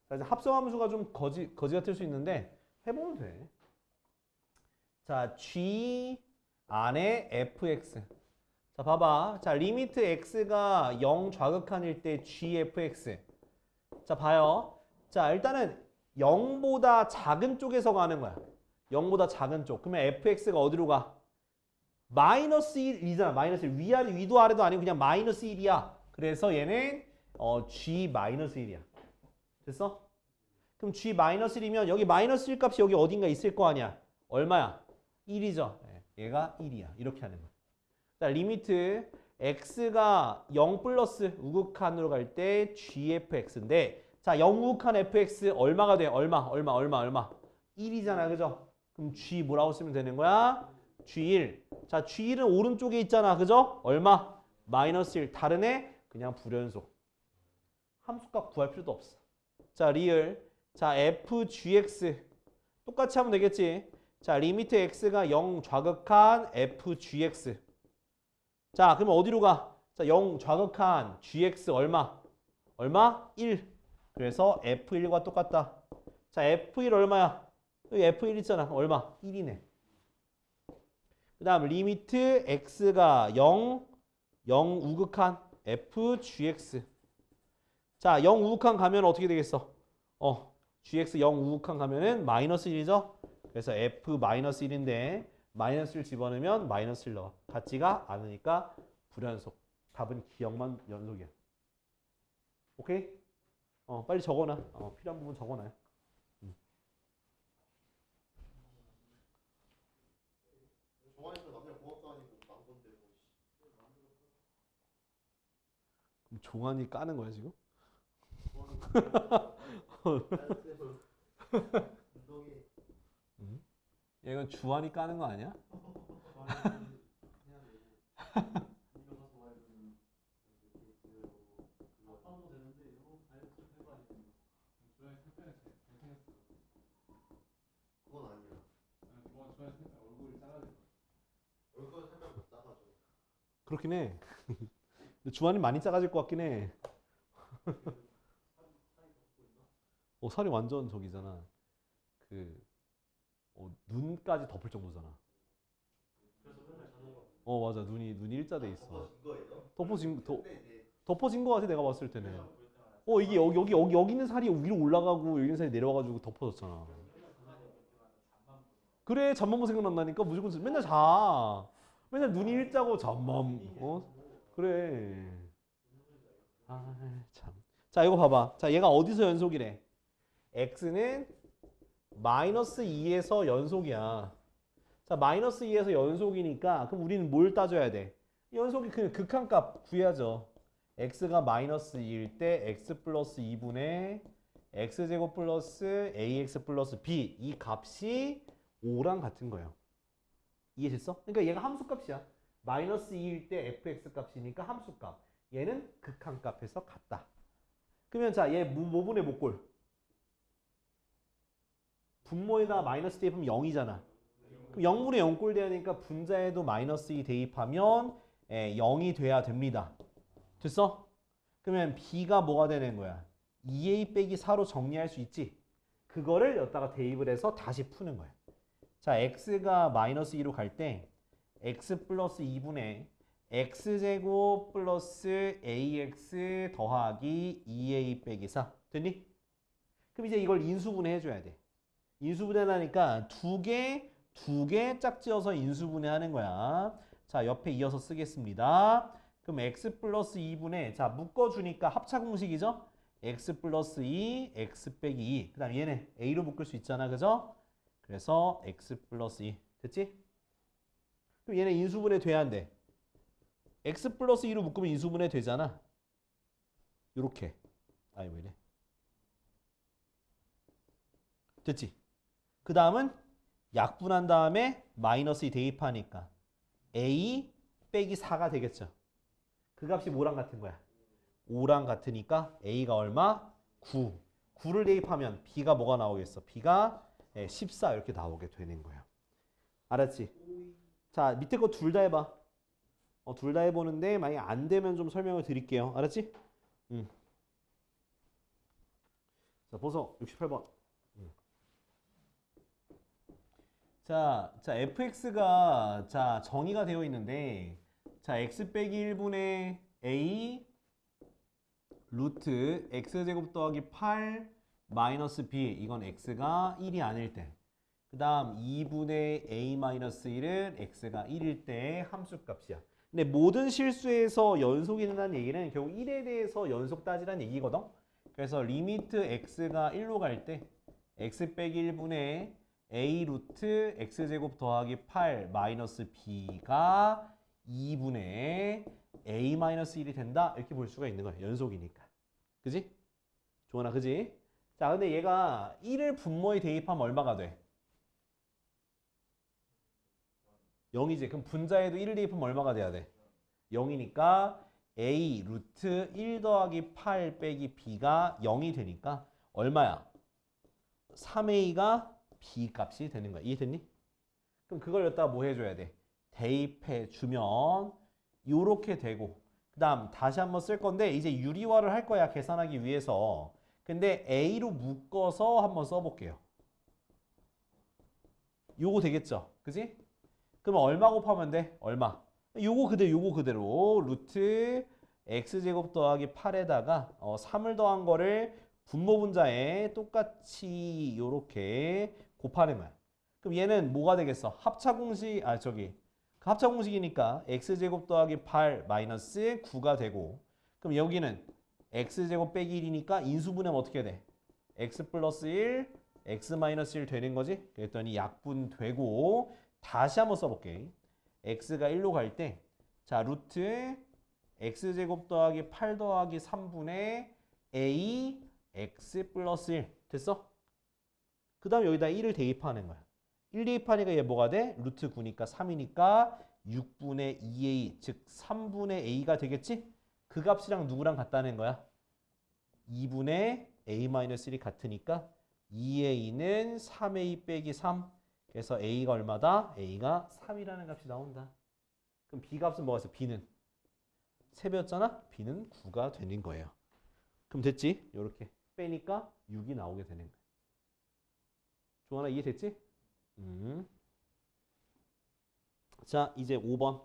자, 이제 합성함수가 좀 거지 같을 수 있는데 해보면 돼. 자, g 안에 fx. 자, 봐봐. 자, 리미트 x가 0 좌극한일 때 gfx. 자, 봐요. 자, 일단은 0보다 작은 쪽에서 가는 거야. 0보다 작은 쪽. 그러면 fx가 어디로 가? 마이너스 1이잖아. 마이너스 1. 위아래, 위도 아래도 아니고 그냥 마이너스 1이야. 그래서 얘는 g 마이너스 1이야. 됐어? 그럼 g 마이너스 1이면 여기 마이너스 1 값이 여기 어딘가 있을 거 아니야. 얼마야? 1이죠. 얘가 1이야. 이렇게 하는 거야. 자, 리미트 x가 0 플러스 우극한으로 갈 때 gfx인데 자, 0 우극한 fx 얼마가 돼? 얼마? 1이잖아. 그죠? 그럼 g 뭐라고 쓰면 되는 거야? g1. 자, g1은 오른쪽에 있잖아. 그죠? 얼마? 마이너스 1. 다르네? 그냥 불연속. 함수값 구할 필요도 없어. 자, 리을. 자, fgx. 똑같이 하면 되겠지. 자, 리미트 x가 0 좌극한 fgx. 자, 그러면 어디로 가? 자, 0 좌극한 gx 얼마? 1. 그래서 f1과 똑같다. 자, f1 얼마야? 여기 f1 있잖아. 얼마? 1이네. 그 다음 리미트 x가 0 우극한 fgx. 자, 0 우극한 가면 어떻게 되겠어? gx 0 우극한 가면은 마이너스 1이죠? 그래서 f 마이너스 1인데 마이너스 1 집어넣으면 마이너스 1 넣어. 같지가 않으니까 불연속. 답은 기억만 연속이야. 오케이? 빨리 적어놔. 필요한 부분 적어놔요. 좋아해서 남자 고맙다 하니까 난 건데 그럼 종환이 까는 거야 지금? 운동이 야, 이건 주환이 까는 거 아니야? 그건 아니야. 얼굴 살짝 작아져. 그렇긴 해. 근데 주환이 많이 작아질 것 같긴 해. 살이 완전 저기잖아. 눈까지 덮을 정도잖아. 맞아. 눈이 일자돼 있어. 덮어진 거예요? 덮어진 거 같아 내가 봤을 때는. 이게 여기 있는 살이 위로 올라가고 여기 있는 살이 내려와가지고 덮어졌잖아. 그래, 잠만보 생각난다니까. 무조건 맨날 자. 맨날 눈이 일자고 잠만. 그래. 참. 자, 이거 봐봐. 자, 얘가 어디서 연속이래? x는 마이너스 2에서 연속이야. 자, 마이너스 2에서 연속이니까 그럼 우리는 뭘 따져야 돼? 연속이 그냥 극한값 구해야죠. x가 마이너스 2일 때 x 플러스 2분의 x제곱 플러스 ax 플러스 b 이 값이 5랑 같은 거예요. 이해됐어? 그러니까 얘가 함수값이야. 마이너스 2일 때 fx 값이니까 함수값. 얘는 극한값에서 같다. 그러면 자, 얘 모분의 목골. 분모에다 마이너스 대입하면 0이잖아. 그럼 0분의 0꼴 되니까 분자에도 마이너스 2 대입하면 0이 돼야 됩니다. 됐어? 그러면 b가 뭐가 되는 거야? 2a 빼기 4로 정리할 수 있지? 그거를 여기다가 대입을 해서 다시 푸는 거야. 자, x가 마이너스 2로 갈 때 x 플러스 2분의 x제곱 플러스 ax 더하기 2a 빼기 4. 됐니? 그럼 이제 이걸 인수분해 해줘야 돼. 인수분해하니까 두 개 짝지어서 인수분해하는 거야. 자, 옆에 이어서 쓰겠습니다. 그럼 x 플러스 2분의 자 묶어주니까 합차 공식이죠? x 플러스 2, x 빼기 2. 그 다음 얘네 a로 묶을 수 있잖아. 그죠? 그래서 x 플러스 2. 됐지? 그럼 얘네 인수분해 돼야 안 돼? x 플러스 2로 묶으면 인수분해 되잖아. 요렇게. 아니 왜 이래? 됐지? 그 다음은 약분한 다음에 마이너스 2 대입하니까 a 빼기 4가 되겠죠. 그 값이 뭐랑 같은 거야? 5랑 같으니까 a가 얼마? 9. 9를 대입하면 b가 뭐가 나오겠어? b가 14 이렇게 나오게 되는 거예요. 알았지? 자, 밑에 거 둘 다 해봐. 둘 다 해보는데 만약에 안 되면 좀 설명을 드릴게요. 알았지? 자, 보서 68번. 자, fx가 자 정의가 되어 있는데 자 x 빼기 1분의 a 루트 x제곱 더하기 8 마이너스 b 이건 x가 1이 아닐 때. 그 다음 2분의 a 마이너스 1은 x가 1일 때 함수값이야. 근데 모든 실수에서 연속이 된다는 얘기는 결국 1에 대해서 연속 따지라는 얘기거든. 그래서 리미트 x가 1로 갈 때 x 빼기 1분의 a 루트 x제곱 더하기 8 마이너스 b가 2분의 a 마이너스 1이 된다. 이렇게 볼 수가 있는 거야. 연속이니까. 그지? 조원아, 그지? 자, 근데 얘가 1을 분모에 대입하면 얼마가 돼? 0이지. 그럼 분자에도 1을 대입하면 얼마가 돼야 돼? 0이니까 a 루트 1 더하기 8 빼기 b가 0이 되니까 얼마야? 3a가 b 값이 되는 거야. 이해됐니? 그럼 그걸 여기다가 뭐 해줘야 돼? 대입해 주면 요렇게 되고 그 다음 다시 한번 쓸 건데 이제 유리화를 할 거야. 계산하기 위해서. 근데 a로 묶어서 한번 써볼게요. 요거 되겠죠? 그지? 그러면 얼마 곱하면 돼? 얼마? 요거 그대로 루트 x제곱 더하기 8에다가 3을 더한 거를 분모 분자에 똑같이 요렇게 곱하는 거야. 그럼 얘는 뭐가 되겠어? 합차 공식, 합차 공식이니까 x제곱 더하기 8 마이너스 9가 되고 그럼 여기는 x제곱 빼기 1이니까 인수분해하면 어떻게 돼? x 플러스 1, x 마이너스 1 되는 거지? 그랬더니 약분되고 다시 한번 써볼게. x가 1로 갈 때 자 루트 x제곱 더하기 8 더하기 3분의 a x 플러스 1 됐어? 그 다음 여기다 1을 대입하는 거야. 1 대입하니까 얘 뭐가 돼? 루트 9니까 3이니까 6분의 2a 즉 3분의 a가 되겠지? 그 값이랑 누구랑 같다는 거야? 2분의 a-1이 같으니까 2a는 3a 빼기 3 그래서 a가 얼마다? a가 3이라는 값이 나온다. 그럼 b 값은 뭐가 있어? b는 3배였잖아? b는 9가 되는 거예요. 그럼 됐지? 이렇게 빼니까 6이 나오게 되는 거야. 조하나 이해됐지? 자, 이제 5번.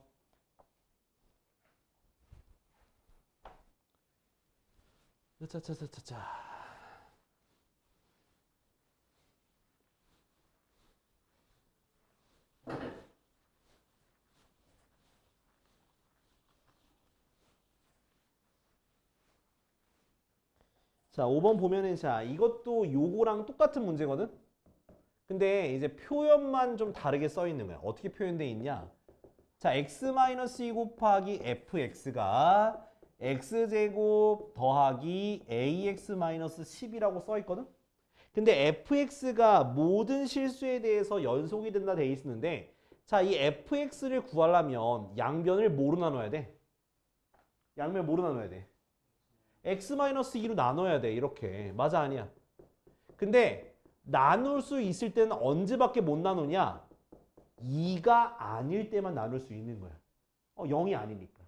자. 자, 5번 보면은 자, 이것도 요거랑 똑같은 문제거든? 근데 이제 표현만 좀 다르게 써 있는 거야. 어떻게 표현되어 있냐? 자, x-2 곱하기 fx가 x제곱 더하기 ax-10이라고 써 있거든? 근데 fx가 모든 실수에 대해서 연속이 된다 돼 있는데 자, 이 fx를 구하려면 양변을 뭐로 나눠야 돼? 양변을 뭐로 나눠야 돼? x-2로 나눠야 돼. 이렇게. 맞아, 아니야? 근데 나눌 수 있을 때는 언제밖에 못 나누냐? 2가 아닐 때만 나눌 수 있는 거야. 0이 아니니까.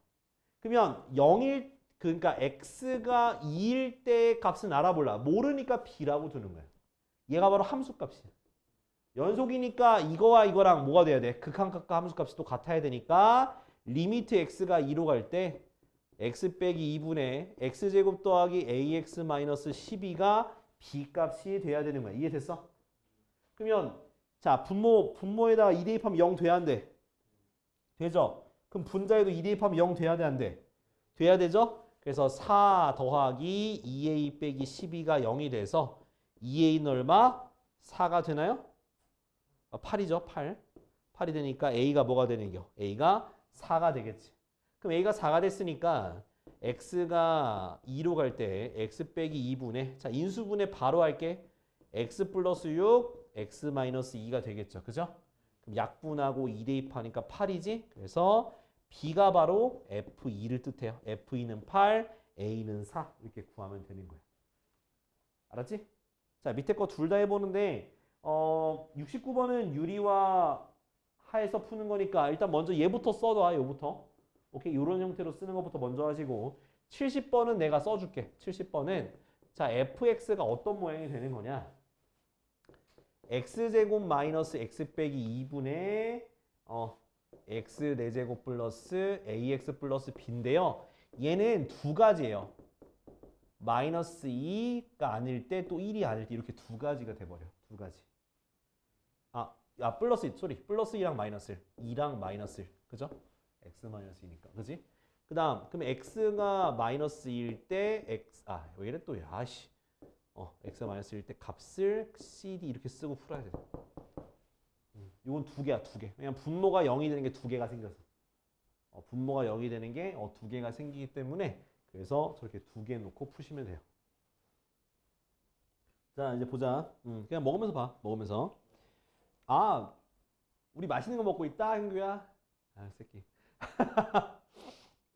그러면 0일 그러니까 x가 2일 때 값은 알아볼라. 모르니까 b라고 두는 거야. 얘가 바로 함수값이야. 연속이니까 이거와 이거랑 뭐가 돼야 돼? 극한값과 함수값이 또 같아야 되니까 리미트 x가 2로 갈 때 x 빼기 2분의 x제곱 더하기 ax 마이너스 12가 b 값이 돼야 되는 거야. 이해됐어? 그러면 자 분모에다가 2 대입하면 0 돼야 안 돼? 되죠? 그럼 분자에도 2 대입하면 0 돼야 돼 안 돼? 돼야 되죠? 그래서 4 더하기 2a 빼기 12가 0이 돼서 2a는 얼마? 4가 되나요? 8이죠. 8. 8이 되니까 a가 뭐가 되는겨? a가 4가 되겠지. 그럼 a가 4가 됐으니까 x가 2로 갈 때 x 빼기 2분의 자 인수분해 바로 할게. x 플러스 6 x 마이너스 2가 되겠죠. 그죠? 그럼 약분하고 2 대입하니까 8이지. 그래서 b가 바로 f2를 뜻해요. f2는 8, a는 4 이렇게 구하면 되는 거예요. 알았지? 자 밑에 거 둘 다 해보는데 69번은 유리와 하에서 푸는 거니까 일단 먼저 얘부터 써놔. 얘부터. 오케이? 이런 형태로 쓰는 것부터 먼저 하시고 70번은 내가 써줄게. 70번은 자 fx가 어떤 모양이 되는 거냐? x제곱 마이너스 x 빼기 2분의 x 4제곱 플러스 ax 플러스 b인데요. 얘는 두 가지예요. 마이너스 2가 아닐 때 또 1이 아닐 때 이렇게 두 가지가 돼버려. 두 가지. 플러스 2랑 마이너스 1. 2랑 마이너스 1. 그죠? x 마이너스 2니까. 그지? 그 다음, 그럼 x가 마이너스 2일 때 왜 이래 또, 야씨. x가 마이너스 1일 때 값을 cd 이렇게 쓰고 풀어야 돼. 이건 두 개야, 두 개. 왜냐면 분모가 0이 되는 게 두 개가 생겨서. 분모가 0이 되는 게 두 개가 생기기 때문에 그래서 저렇게 두 개 놓고 푸시면 돼요. 자, 이제 보자. 그냥 먹으면서 봐. 먹으면서. 우리 맛있는 거 먹고 있다, 형규야. 새끼.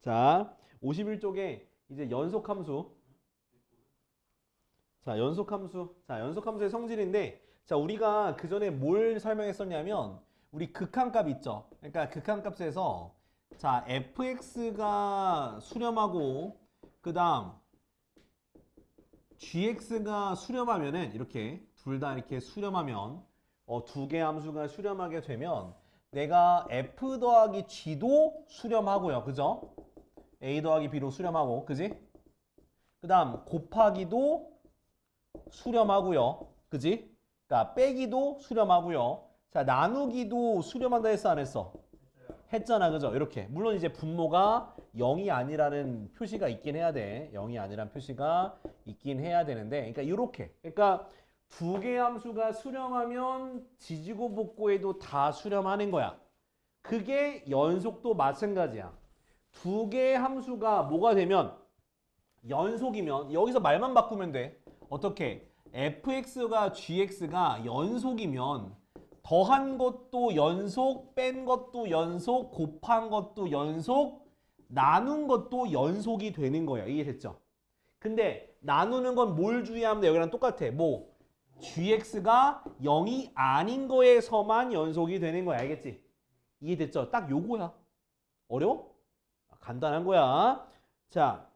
자, 51쪽에 이제 연속함수. 자, 연속함수의 성질인데, 자, 우리가 그 전에 뭘 설명했었냐면, 우리 극한값 있죠? 그러니까 극한값에서, 자, fx가 수렴하고, 그 다음, gx가 수렴하면은, 이렇게, 둘 다 이렇게 수렴하면, 두 개 함수가 수렴하게 되면, 내가 f 더하기 g도 수렴하고요. 그죠? a 더하기 b로 수렴하고, 그지? 그 다음, 곱하기도 수렴하고요. 그지? 그러니까 빼기도 수렴하고요. 자, 나누기도 수렴한다 했어 안 했어? 했잖아. 그죠? 이렇게. 물론 이제 분모가 0이 아니라는 표시가 있긴 해야 돼. 0이 아니라는 표시가 있긴 해야 되는데 그러니까 이렇게. 그러니까 두 개의 함수가 수렴하면 지지고 볶고해도 다 수렴하는 거야. 그게 연속도 마찬가지야. 두 개의 함수가 뭐가 되면 연속이면 여기서 말만 바꾸면 돼. 어떻게? fx가 gx가 연속이면 더한 것도 연속, 뺀 것도 연속, 곱한 것도 연속, 나눈 것도 연속이 되는 거예요. 이해됐죠? 근데 나누는 건 뭘 주의하면 돼? 여기랑 똑같아. 뭐? gx가 0이 아닌 거에서만 연속이 되는 거야. 알겠지? 이해됐죠? 딱 요거야. 어려워? 간단한 거야. 자,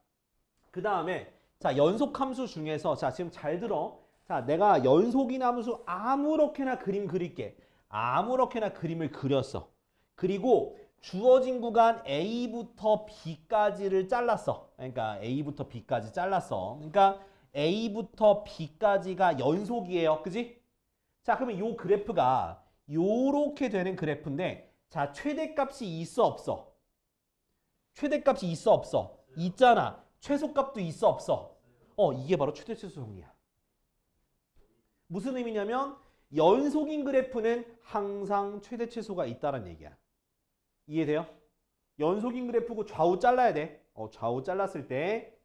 그 다음에 자 연속함수 중에서 자 지금 잘 들어. 자 내가 연속인 함수 아무렇게나 그림 그릴게. 아무렇게나 그림을 그렸어. 그리고 주어진 구간 A부터 B까지를 잘랐어. 그러니까 A부터 B까지 잘랐어. 그러니까 A부터 B까지가 연속이에요. 그지? 자 그러면 요 그래프가 요렇게 되는 그래프인데 자 최대값이 있어 없어? 최대값이 있어 없어? 있잖아. 최소값도 있어 없어? 이게 바로 최대최소 정리야. 무슨 의미냐면 연속인 그래프는 항상 최대최소가 있다는 얘기야. 이해돼요? 연속인 그래프고 좌우 잘라야 돼. 좌우 잘랐을 때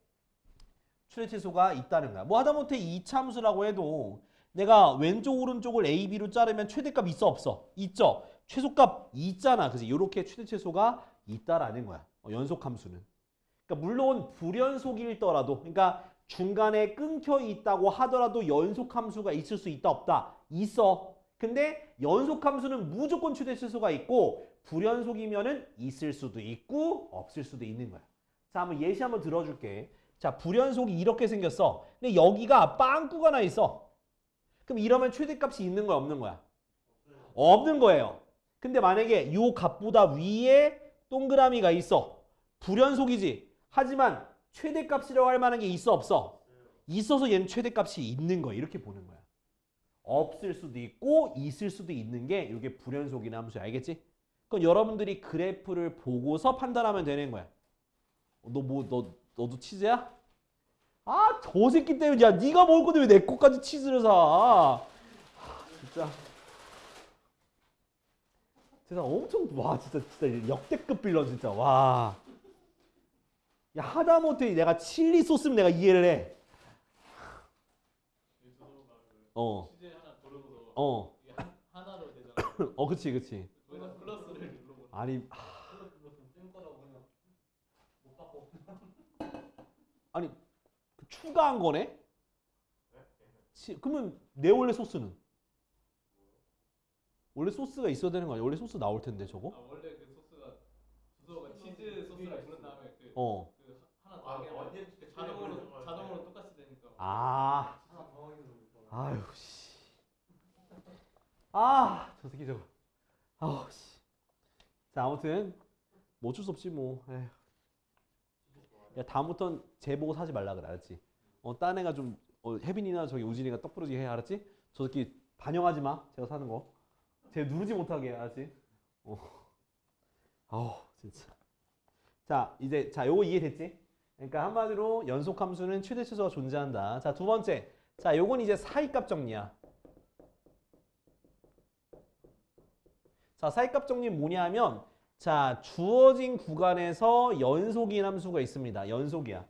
최대최소가 있다는 거야. 뭐 하다못해 이차함수라고 해도 내가 왼쪽 오른쪽을 A, B로 자르면 최대값 있어 없어? 있죠. 최소값 있잖아. 그지? 이렇게 최대최소가 있다라는 거야. 연속함수는. 그러니까 물론 불연속일더라도 그러니까 중간에 끊겨 있다고 하더라도 연속함수가 있을 수 있다 없다? 있어. 근데 연속함수는 무조건 최대최소가 있고 불연속이면은 있을 수도 있고 없을 수도 있는 거야. 자, 한번 예시 한번 들어줄게. 자, 불연속이 이렇게 생겼어. 근데 여기가 빵꾸가 나 있어. 그럼 이러면 최대값이 있는 거야 없는 거야? 없는 거예요. 근데 만약에 요 값보다 위에 동그라미가 있어. 불연속이지. 하지만 최대값이라고 할 만한 게 있어 없어? 있어서 얘는 최대값이 있는 거야. 이렇게 보는 거야. 없을 수도 있고 있을 수도 있는 게 이게 불연속이나 함수야. 알겠지? 그럼 여러분들이 그래프를 보고서 판단하면 되는 거야. 너도 치즈야? 아, 저 새끼 때문에 야, 네가 먹을 건데 왜 내 거까지 치즈를 사? 진짜. 진짜 엄청 와, 진짜 역대급 빌런 진짜. 와. 야, 하다못해 내가 칠리 소스면 내가 이해를 해. 치즈 하나 고르고서 이게 하나로 되잖아. 그치. 거기다 플러스를 누르고 아니, 쌤 거라고 그냥 못 받고. 아니 추가한 거네? 그러면 내 원래 소스는? 원래 소스가 있어야 되는 거 아니야? 원래 소스 나올 텐데 저거? 원래 그 소스가 주소가 치즈 소스를 부른 다음에 그 하나 아, 더하게 하면 완전 그 자동으로 똑같이 되니까. 아유 씨. 저 새끼 저거. 아우 씨. 자, 아무튼 뭐 어쩔 수 없지 뭐. 에휴. 야, 다음부턴 쟤 보고 사지 말라 그래, 알았지? 딴 애가 좀 혜빈이나 저기 우진이가 떡 부러지게 해, 알았지? 저 새끼 반영하지 마, 제가 사는 거. 쟤 누르지 못하게 해, 알았지? 진짜. 자, 이제 요거 이해됐지? 그러니까 한마디로 연속함수는 최대 최소가 존재한다. 자, 두 번째. 자, 요건 이제 사이값 정리야. 자, 사이값 정리는 뭐냐면, 자, 주어진 구간에서 연속인 함수가 있습니다. 연속이야.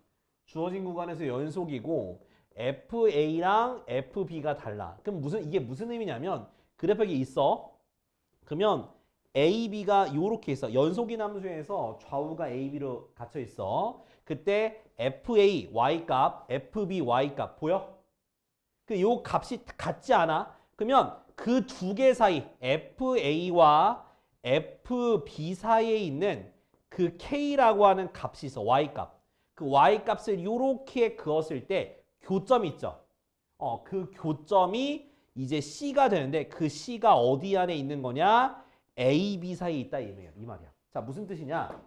주어진 구간에서 연속이고 FA랑 FB가 달라. 그럼 이게 무슨 의미냐면 그래프에 있어. 그러면 AB가 요렇게 있어. 연속인 함수에서 좌우가 AB로 갇혀 있어. 그때 FA Y값, FB Y값 보여? 요 값이 같지 않아? 그러면 그 두 개 사이 FA와 FB 사이에 있는 그 K라고 하는 값이 있어. Y값. 그 Y값을 요렇게 그었을 때 교점이 있죠. 그 교점이 이제 C가 되는데 그 C가 어디 안에 있는 거냐? A, B 사이에 있다 이 말이야. 자, 무슨 뜻이냐?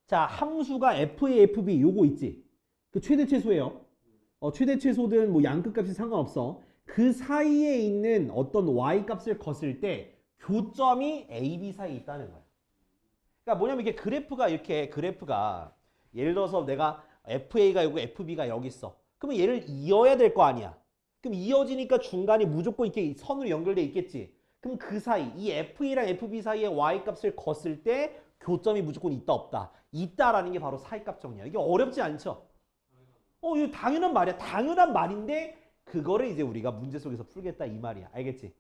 자, 함수가 FA, FB 요거 있지? 그 최대 최소예요. 최대 최소든 뭐 양끝값이 상관없어. 그 사이에 있는 어떤 Y값을 걷을 때 교점이 A, B 사이에 있다는 거야. 그러니까 뭐냐면 이게 그래프가 예를 들어서 내가 FA가 여기 FB가 여기 있어. 그러면 얘를 이어야 될 거 아니야. 그럼 이어지니까 중간이 무조건 이렇게 선으로 연결돼 있겠지. 그럼 그 사이 이 FA랑 FB 사이에 Y값을 걷을 때 교점이 무조건 있다 없다. 있다라는 게 바로 사이값 정리야. 이게 어렵지 않죠? 이거 당연한 말이야. 당연한 말인데 그거를 이제 우리가 문제 속에서 풀겠다 이 말이야. 알겠지?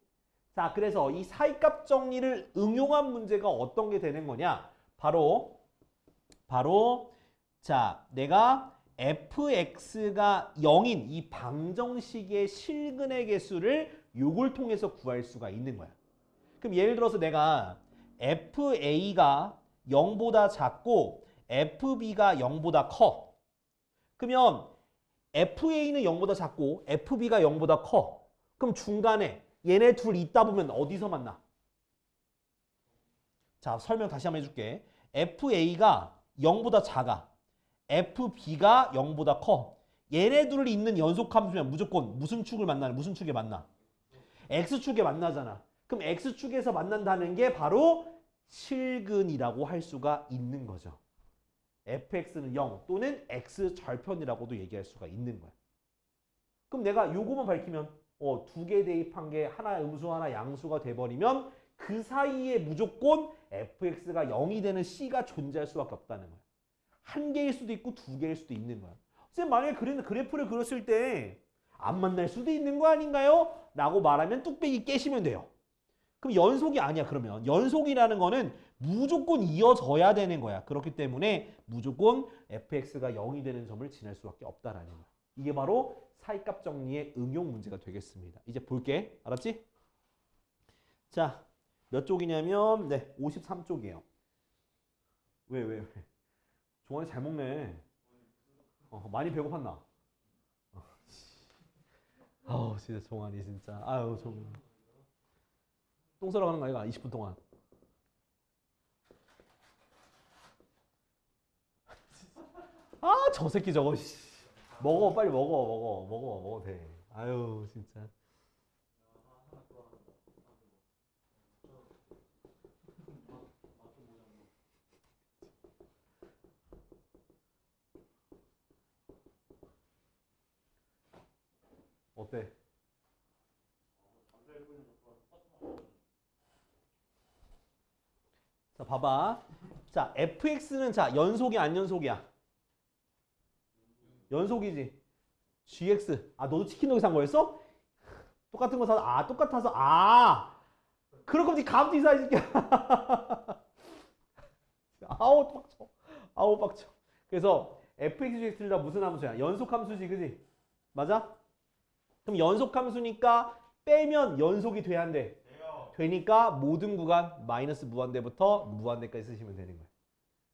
자, 그래서 이 사이값 정리를 응용한 문제가 어떤 게 되는 거냐? 바로 자, 내가 fx가 0인 이 방정식의 실근의 개수를 요걸 통해서 구할 수가 있는 거야. 그럼 예를 들어서 내가 fa가 0보다 작고 fb가 0보다 커. 그러면 fa는 0보다 작고 fb가 0보다 커. 그럼 중간에 얘네 둘 있다 보면 어디서 만나? 자, 설명 다시 한번 해줄게. fa가 0보다 작아. fb가 0보다 커. 얘네들을 있는 연속함수면 무조건 무슨 축을 만나는? 무슨 축에 만나? x축에 만나잖아. 그럼 x축에서 만난다는 게 바로 실근이라고 할 수가 있는 거죠. fx는 0 또는 x 절편이라고도 얘기할 수가 있는 거야. 그럼 내가 요거만 밝히면 두 개 대입한 게 하나 음수 하나 양수가 돼버리면 그 사이에 무조건 fx가 0이 되는 c가 존재할 수밖에 없다는 거야. 한 개일 수도 있고 두 개일 수도 있는 거야. 쌤, 만약에 그래프를 그렸을 때 안 만날 수도 있는 거 아닌가요? 라고 말하면 뚝배기 깨시면 돼요. 그럼 연속이 아니야. 그러면 연속이라는 거는 무조건 이어져야 되는 거야. 그렇기 때문에 무조건 fx가 0이 되는 점을 지날 수밖에 없다라는 거야. 이게 바로 사이값 정리의 응용 문제가 되겠습니다. 이제 볼게. 알았지? 자, 몇 쪽이냐면 53쪽이에요. 왜? 종환이 잘 먹네. 많이 배고팠나? 진짜 종환이 진짜. 아유, 정말. 똥 싸러 가는 거 아이가? 20분 동안. 저 새끼 저거. 먹어 빨리 먹어도 돼. 아유 진짜. 어때? 자 봐봐. 자 fx는 자 연속이 안 연속이야? 연속이지. gx. 아 너도 치킨 너기 산 거였어? 똑같은 거 사서 아 똑같아서 아 그럴 거면 가부터 이사 이 새끼야. 아우 빡쳐. 아우 빡쳐. 그래서 fx, gx를 다 무슨 함수야? 연속 함수지, 그지? 맞아? 그럼 연속 함수니까 빼면 연속이 돼야 안 돼? 되니까 모든 구간 마이너스 무한대부터 무한대까지 쓰시면 되는 거예요.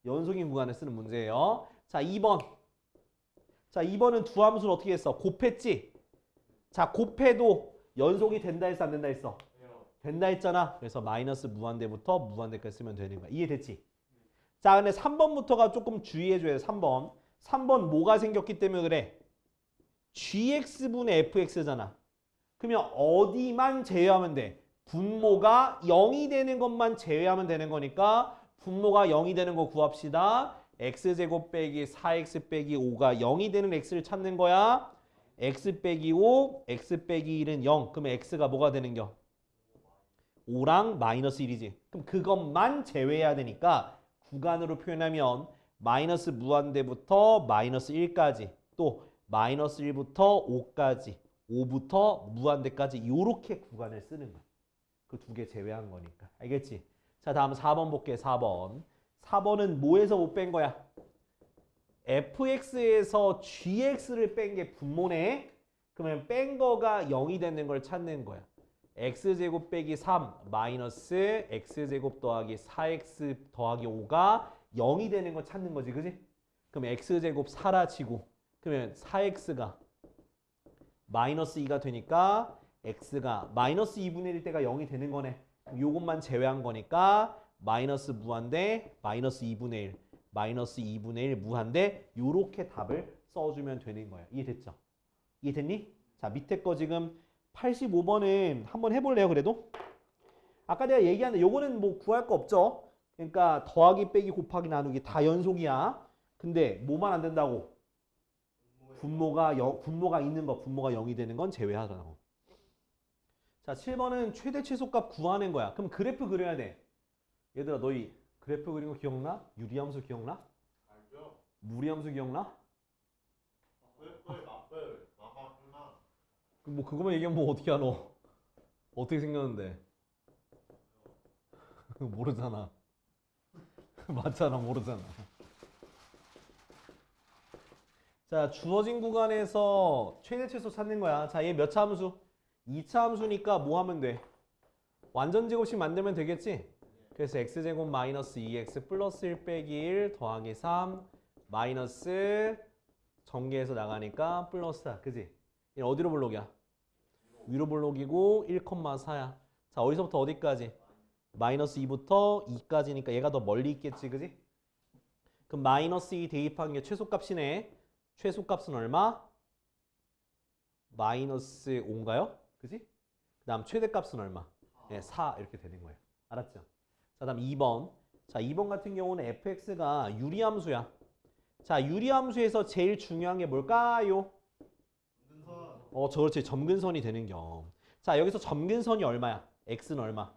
연속인 구간을 쓰는 문제예요. 자 2번. 자 2번은 두 함수를 어떻게 했어? 곱했지? 자 곱해도 연속이 된다 했어 안 된다 했어? 된다 했잖아. 그래서 마이너스 무한대부터 무한대까지 쓰면 되는 거야. 이해됐지? 자 근데 3번부터가 조금 주의해줘야 돼. 3번. 3번 뭐가 생겼기 때문에 그래? gx분의 fx잖아. 그러면 어디만 제외하면 돼? 분모가 0이 되는 것만 제외하면 되는 거니까 분모가 0이 되는 거 구합시다. x제곱 빼기 4x 빼기 5가 0이 되는 x를 찾는 거야. x 빼기 5, x 빼기 1은 0. 그러면 x가 뭐가 되는겨? 5랑 마이너스 1이지. 그럼 그것만 제외해야 되니까 구간으로 표현하면 마이너스 무한대부터 마이너스 1까지 또 마이너스 1부터 5까지 5부터 무한대까지 이렇게 구간을 쓰는 거야. 그 두 개 제외한 거니까. 알겠지? 자 다음 4번 볼게. 4번. 4번은 뭐에서 못 뺀 거야? fx에서 gx를 뺀 게 분모네. 그러면 뺀 거가 0이 되는 걸 찾는 거야. x제곱 빼기 3 마이너스 x제곱 더하기 4x 더하기 5가 0이 되는 걸 찾는 거지. 그지? 그럼 x제곱 사라지고 그러면 4x가 마이너스 2가 되니까 x가 마이너스 2분의 1일 때가 0이 되는 거네. 요것만 제외한 거니까 마이너스 무한대 마이너스 2분의 1 마이너스 2분의 1 무한대 요렇게 답을 써주면 되는 거야. 이해됐죠? 이해됐니? 자 밑에 거 지금 85번은 한번 해볼래요? 그래도? 아까 내가 얘기한 요거는 뭐 구할 거 없죠? 그러니까 더하기 빼기 곱하기 나누기 다 연속이야. 근데 뭐만 안 된다고? 분모가 있는 거 분모가 0이 되는 건 제외하라고. 자 7번은 최대 최소값 구하는 거야. 그럼 그래프 그려야 돼. 얘들아 너희 그래프 그린 거 기억나? 유리함수 기억나? 알죠? 무리함수 기억나? 마블 마마구나. 뭐 그거만 얘기하면 뭐 어떻게 알아? 어떻게 생겼는데? 모르잖아. 맞잖아, 모르잖아. 자, 주어진 구간에서 최대 최소 찾는 거야. 자, 얘 몇 차 함수? 2차 함수니까 뭐 하면 돼? 완전 제곱식 만들면 되겠지? 그래서 x제곱 마이너스 2x 플러스 1 빼기 1 더하기 3 마이너스 전개해서 나가니까 플러스 4. 그지? 얘 어디로 볼록이야? 위로 볼록이고 1,4야. 자, 어디서부터 어디까지? 마이너스 2부터 2까지니까 얘가 더 멀리 있겠지, 그지? 그럼 마이너스 2 대입한 게 최소값이네. 최소값은 얼마? 마이너스 5인가요? 그지? 그 다음 최대값은 얼마? 네, 4 이렇게 되는 거예요. 알았죠? 자, 다음 2번. 자, 2번 같은 경우는 fx가 유리함수야. 자, 유리함수에서 제일 중요한 게 뭘까요? 점근선. 그렇지. 점근선이 되는 겸. 자, 여기서 점근선이 얼마야? x는 얼마?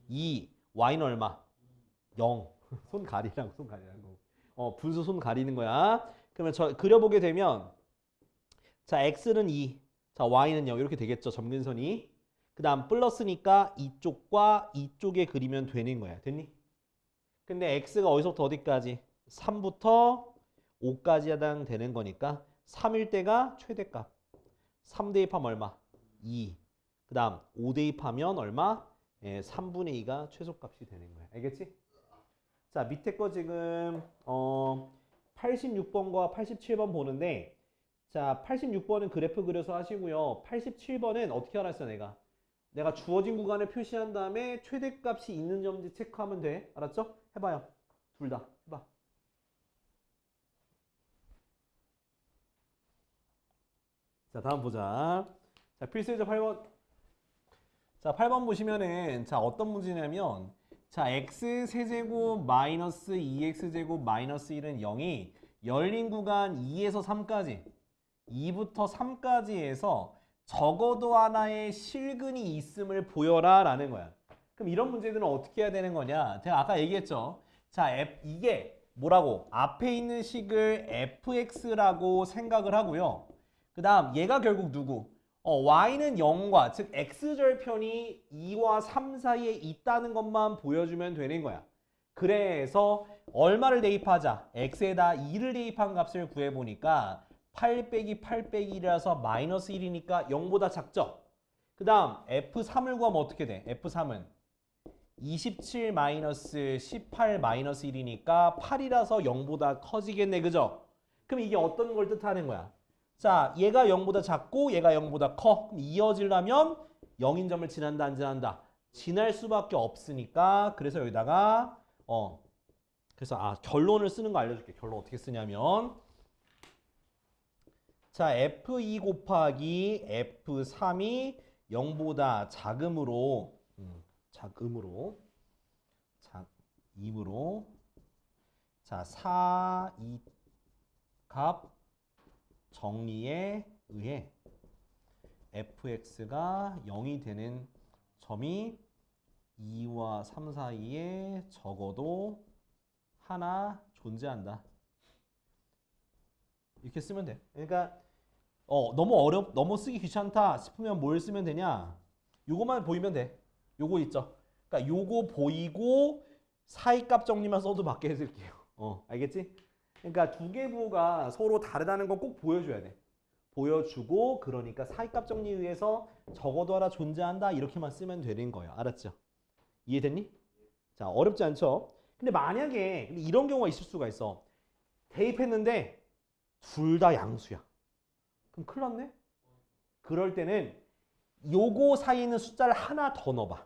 2. y는 얼마? 0. 손 가리라고, 손 가리라고. 분수 손 가리는 거야. 그러면 저 그려보게 되면 자, x는 2. 자, y는 0. 이렇게 되겠죠. 점근선이. 그 다음 플러스니까 이쪽과 이쪽에 그리면 되는 거야. 됐니? 근데 x가 어디서부터 어디까지? 3부터 5까지 해당 되는 거니까 3일 때가 최대값. 3 대입하면 얼마? 2. 그 다음 5 대입하면 얼마? 3분의 2가 최소값이 되는 거야. 알겠지? 자, 밑에 거 지금 86번과 87번 보는데 자, 86번은 그래프 그려서 하시고요. 87번은 어떻게 하라 했어, 내가 주어진 구간을 표시한 다음에 최대값이 있는 점인지 체크하면 돼. 알았죠? 해봐요. 둘 다. 해봐. 자, 다음 보자. 자, 필수예제 8번. 자, 8번 보시면은 자, 어떤 문제냐면 자, x 세제곱 마이너스 2x제곱 마이너스 1은 0이 열린 구간 2에서 3까지 2부터 3까지에서 적어도 하나의 실근이 있음을 보여라 라는 거야. 그럼 이런 문제들은 어떻게 해야 되는 거냐? 제가 아까 얘기했죠. 자, 이게 뭐라고? 앞에 있는 식을 fx라고 생각을 하고요. 그 다음 얘가 결국 누구? y는 0과 즉 x절편이 2와 3 사이에 있다는 것만 보여주면 되는 거야. 그래서 얼마를 대입하자? x에다 2를 대입한 값을 구해보니까 8 빼기 8 빼기 1이라서 마이너스 1이니까 0보다 작죠? 그 다음 f3을 구하면 어떻게 돼? f3은 27 마이너스 18 마이너스 1이니까 8이라서 0보다 커지겠네. 그죠? 그럼 이게 어떤 걸 뜻하는 거야? 자, 얘가 0보다 작고 얘가 0보다 커. 그럼 이어지려면 0인 점을 지난다 안 지난다? 지날 수밖에 없으니까 그래서 여기다가 그래서 결론을 쓰는 거 알려줄게. 결론 어떻게 쓰냐면 자, f2 곱하기 f3이 0보다 작음으로 자, 4, 2 값 정리에 의해 fx가 0이 되는 점이 2와 3 사이에 적어도 하나 존재한다. 이렇게 쓰면 돼. 그러니까 너무 쓰기 귀찮다 싶으면 뭘 쓰면 되냐? 요거만 보이면 돼. 요거 있죠. 그러니까 요거 보이고 사이값 정리만 써도 맞게 해줄게요. 알겠지? 그러니까 두 개 부호가 서로 다르다는 거 꼭 보여줘야 돼. 보여주고 그러니까 사이값 정리에 의해서 적어도 하나 존재한다 이렇게만 쓰면 되는 거예요. 알았죠? 이해됐니? 자, 어렵지 않죠? 근데 만약에 이런 경우가 있을 수가 있어. 대입했는데 둘 다 양수야. 그럼 큰일 났네? 그럴 때는 요거 사이에 있는 숫자를 하나 더 넣어봐.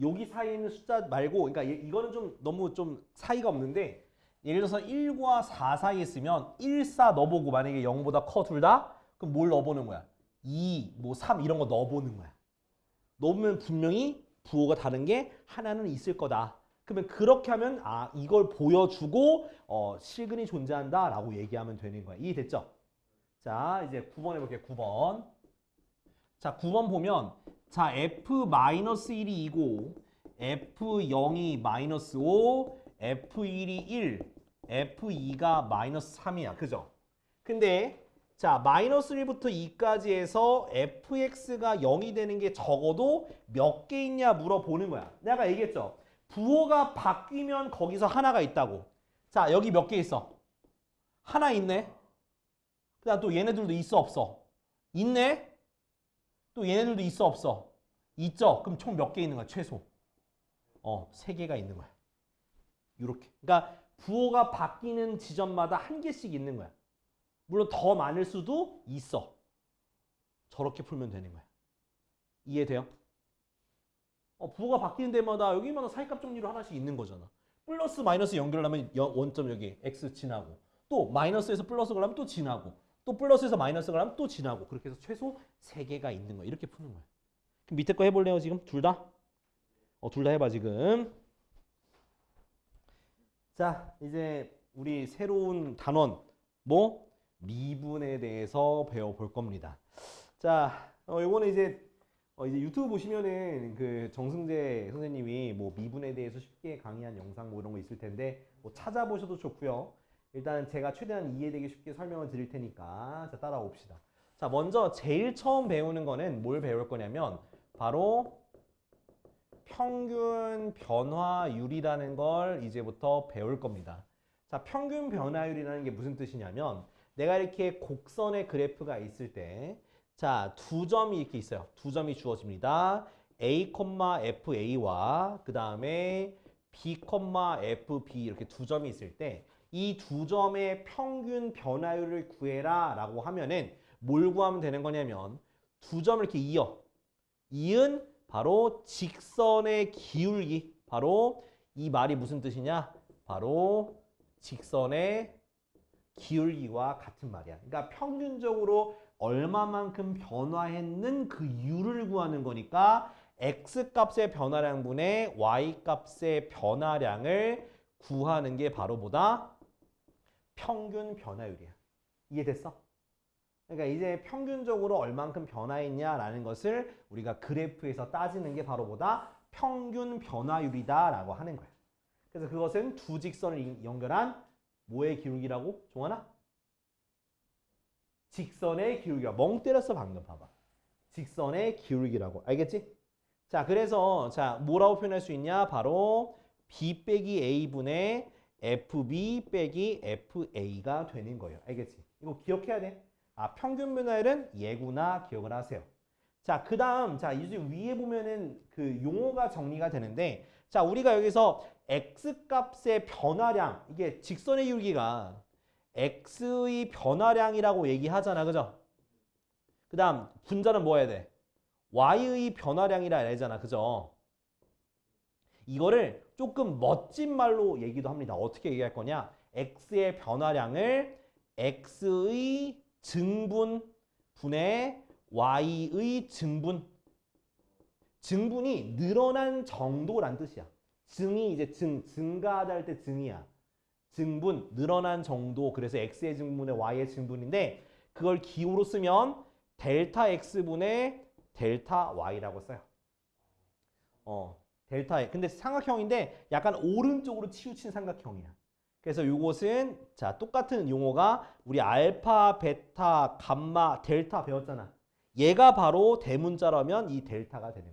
여기 사이에 있는 숫자 말고, 그러니까 이거는 좀 너무 좀 사이가 없는데 예를 들어서 1과 4 사이에 있으면 1, 4 넣어보고 만약에 0보다 커 둘 다? 그럼 뭘 넣어보는 거야? 2, 3 이런 거 넣어보는 거야. 넣으면 분명히 부호가 다른 게 하나는 있을 거다. 그러면 그렇게 하면 이걸 보여주고 실근이 존재한다 라고 얘기하면 되는 거야. 이해됐죠? 자, 이제 9번 해볼게요. 9번. 자, 9번 보면 자, f-1이 2고 f0이 -5, f1이 1, f2가 -3이야. 그죠? 근데 자, -1부터 2까지 해서 fx가 0이 되는 게 적어도 몇 개 있냐 물어보는 거야. 내가 얘기했죠? 부호가 바뀌면 거기서 하나가 있다고. 자, 여기 몇 개 있어? 하나 있네. 그다음 또 얘네들도 있어 없어? 있네. 또 얘네들도 있어 없어? 있죠. 그럼 총 몇 개 있는 거야? 최소 3개가 있는 거야. 이렇게. 그러니까 부호가 바뀌는 지점마다 한 개씩 있는 거야. 물론 더 많을 수도 있어. 저렇게 풀면 되는 거야. 이해돼요? 부호가 바뀌는 데마다 여기마다 사이값 정리로 하나씩 있는 거잖아. 플러스 마이너스 연결하면 원점 여기 x 지나고, 또 마이너스에서 플러스 가려면 또 지나고, 또 플러스에서 마이너스 가려면 또 지나고, 그렇게 해서 최소 3개가 있는 거야. 이렇게 푸는 거야. 그럼 밑에 거 해볼래요 지금? 둘 다? 둘 다 해봐 지금. 자, 이제 우리 새로운 단원 미분에 대해서 배워볼 겁니다. 자, 요거는 이제 유튜브 보시면은 그 정승재 선생님이 미분에 대해서 쉽게 강의한 영상 이런 거 있을 텐데 찾아보셔도 좋고요. 일단 제가 최대한 이해되기 쉽게 설명을 드릴 테니까 자, 따라옵시다. 자, 먼저 제일 처음 배우는 거는 뭘 배울 거냐면 바로 평균 변화율이라는 걸 이제부터 배울 겁니다. 자, 평균 변화율이라는 게 무슨 뜻이냐면 내가 이렇게 곡선의 그래프가 있을 때 자, 두 점이 이렇게 있어요. 두 점이 주어집니다. A, FA와 그 다음에 B, FB 이렇게 두 점이 있을 때 이 두 점의 평균 변화율을 구해라 라고 하면은 뭘 구하면 되는 거냐면 두 점을 이렇게 이은 바로 직선의 기울기. 바로 이 말이 무슨 뜻이냐? 바로 직선의 기울기와 같은 말이야. 그러니까 평균적으로 얼마만큼 변화했는 그 U를 구하는 거니까 X값의 변화량분의 Y값의 변화량을 구하는 게 바로 뭐다? 평균 변화율이야. 이해됐어? 그러니까 이제 평균적으로 얼만큼 변화했냐라는 것을 우리가 그래프에서 따지는 게 바로 뭐다? 평균 변화율이다라고 하는 거야. 그래서 그것은 두 직선을 연결한 뭐의 기울기라고? 종환아? 직선의 기울기야. 멍 때렸어 방금 봐봐. 직선의 기울기라고. 알겠지? 자, 그래서 자 뭐라고 표현할 수 있냐? 바로 B 빼기 A분의 FB 빼기 FA가 되는 거예요. 알겠지? 이거 기억해야 돼. 아, 평균 변화율은 얘구나 기억을 하세요. 자, 그 다음, 자, 이제 위에 보면은 그 용어가 정리가 되는데, 자, 우리가 여기서 X값의 변화량, 이게 직선의 기울기가 X의 변화량이라고 얘기하잖아. 그죠? 그 다음, 분자는 뭐 해야 돼? Y의 변화량이라 해야잖아. 그죠? 이거를 조금 멋진 말로 얘기도 합니다. 어떻게 얘기할 거냐? X의 변화량을 X의 증분 분의 Y의 증분. 증분이 늘어난 정도란 뜻이야. 증이 이제 증가하다 할 때 증이야. 증분, 늘어난 정도. 그래서 X의 증분의 Y의 증분인데 그걸 기호로 쓰면 델타 X분의 델타 Y라고 써요. 델타. 근데 삼각형인데 약간 오른쪽으로 치우친 삼각형이야. 그래서 이것은 자 똑같은 용어가 우리 알파, 베타, 감마, 델타 배웠잖아. 얘가 바로 대문자라면 이 델타가 되는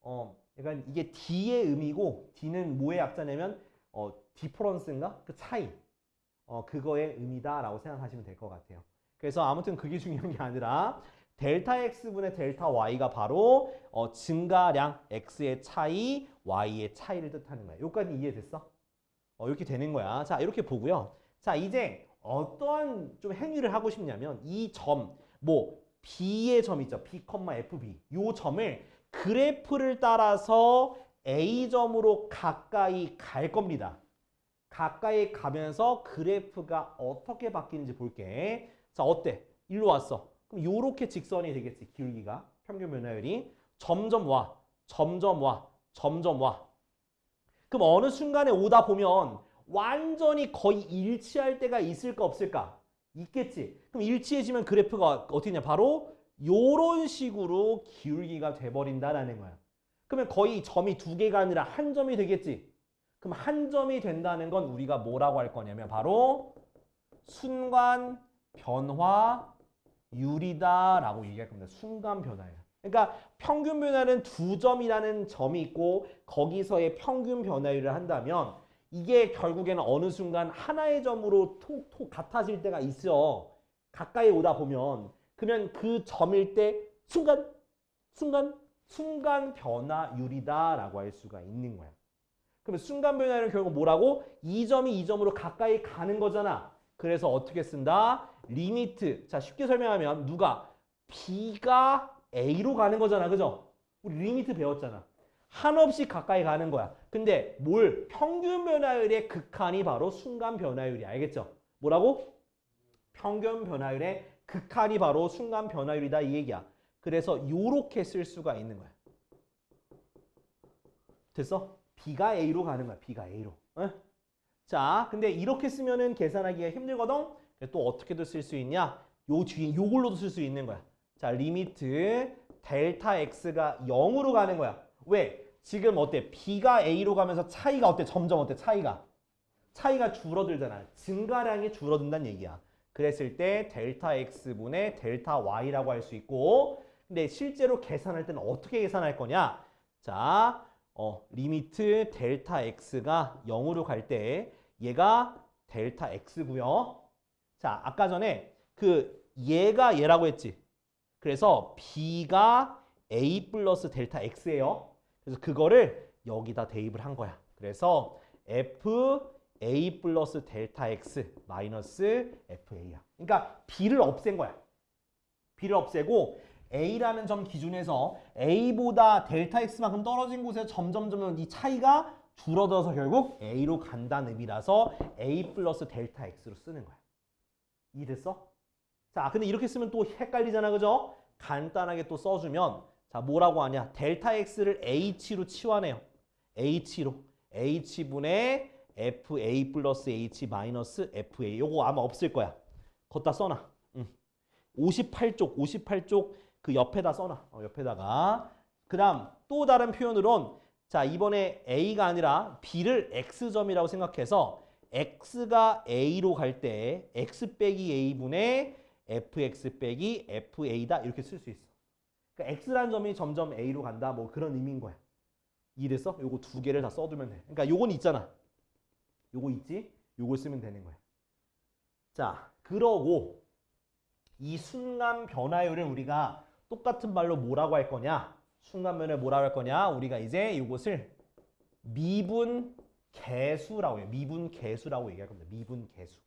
거야. 그러니까 이게 D의 의미고 D는 뭐의 약자냐면 디퍼런스인가? 그 차이. 그거의 의미다라고 생각하시면 될 것 같아요. 그래서 아무튼 그게 중요한 게 아니라 델타 X분의 델타 Y가 바로 증가량 X의 차이, Y의 차이를 뜻하는 거야. 여기까지 이해됐어? 이렇게 되는 거야. 자, 이렇게 보고요. 자, 이제 어떠한 좀 행위를 하고 싶냐면 이 점, 뭐 B의 점 있죠. B, FB. 요 점을 그래프를 따라서 A점으로 가까이 갈 겁니다. 가까이 가면서 그래프가 어떻게 바뀌는지 볼게. 자, 어때? 일로 왔어. 그럼 요렇게 직선이 되겠지. 기울기가. 평균 변화율이. 점점 와. 점점 와. 점점 와. 그럼 어느 순간에 오다 보면 완전히 거의 일치할 때가 있을까 없을까? 있겠지. 그럼 일치해지면 그래프가 어떻게 되냐? 바로 요런 식으로 기울기가 돼버린다라는 거야. 그러면 거의 점이 두 개가 아니라 한 점이 되겠지. 그럼 한 점이 된다는 건 우리가 뭐라고 할 거냐면 바로 순간 변화율이다라고 얘기할 겁니다. 순간 변화율. 그러니까 평균 변화는 두 점이라는 점이 있고 거기서의 평균 변화율을 한다면 이게 결국에는 어느 순간 하나의 점으로 톡톡 같아질 때가 있어. 가까이 오다 보면. 그러면 그 점일 때 순간 변화율이다라고 할 수가 있는 거야. 그러면 순간 변화율은 결국 뭐라고? 이 점이 이 점으로 가까이 가는 거잖아. 그래서 어떻게 쓴다? 리미트. 자, 쉽게 설명하면 누가? B가 A로 가는 거잖아. 그죠? 우리 리미트 배웠잖아. 한없이 가까이 가는 거야. 근데 뭘? 평균 변화율의 극한이 바로 순간 변화율이야. 알겠죠? 뭐라고? 평균 변화율의 극한이 바로 순간 변화율이다 이 얘기야. 그래서 요렇게 쓸 수가 있는 거야. 됐어? B가 A로 가는 거야. B가 A로. 자, 근데 이렇게 쓰면은 계산하기가 힘들거든? 또 어떻게도 쓸 수 있냐? 요 뒤에 요걸로도 쓸 수 있는 거야. 자, 리미트 델타 X가 0으로 가는 거야. 왜? 지금 어때? B가 A로 가면서 차이가 어때? 점점 어때? 차이가 줄어들잖아. 증가량이 줄어든다는 얘기야. 그랬을 때 델타 X분의 델타 Y라고 할 수 있고 근데 실제로 계산할 때는 어떻게 계산할 거냐? 자, 리미트 델타 X가 0으로 갈 때 얘가 델타 X고요. 자, 아까 전에 그 얘가 얘라고 했지. 그래서 B가 A 플러스 델타 X예요. 그래서 그거를 여기다 대입을 한 거야. 그래서 F A 플러스 델타 X 마이너스 FA야. 그러니까 B를 없앤 거야. B를 없애고 A라는 점 기준에서 A보다 델타 X만큼 떨어진 곳에서 점점 이 차이가 줄어들어서 결국 A로 간다는 의미라서 A 플러스 델타 X로 쓰는 거야. 이해됐어? 자, 근데 이렇게 쓰면 또 헷갈리잖아, 그죠? 간단하게 또 써주면 자, 뭐라고 하냐? 델타 X를 H로 치환해요. H로. H분의 FA 플러스 H 마이너스 FA. 요거 아마 없을 거야. 걷다 써놔. 58쪽 그 옆에다 써놔. 옆에다가. 그 다음 또 다른 표현으론 자, 이번에 A가 아니라 B를 X점이라고 생각해서 X가 A로 갈 때 X 빼기 A분의 FX 빼기 FA다 이렇게 쓸 수 있어. 그러니까 X라는 점이 점점 A로 간다 뭐 그런 의미인 거야. 이해됐어? 요거 두 개를 다 써두면 돼. 그러니까 요건 있잖아. 요거 있지? 요걸 쓰면 되는 거야. 자, 그러고 이 순간 변화율을 우리가 똑같은 말로 뭐라고 할 거냐? 순간 변화율 뭐라고 할 거냐? 우리가 이제 이것을 미분 계수라고 해요. 미분 계수라고 얘기할 겁니다. 미분 계수.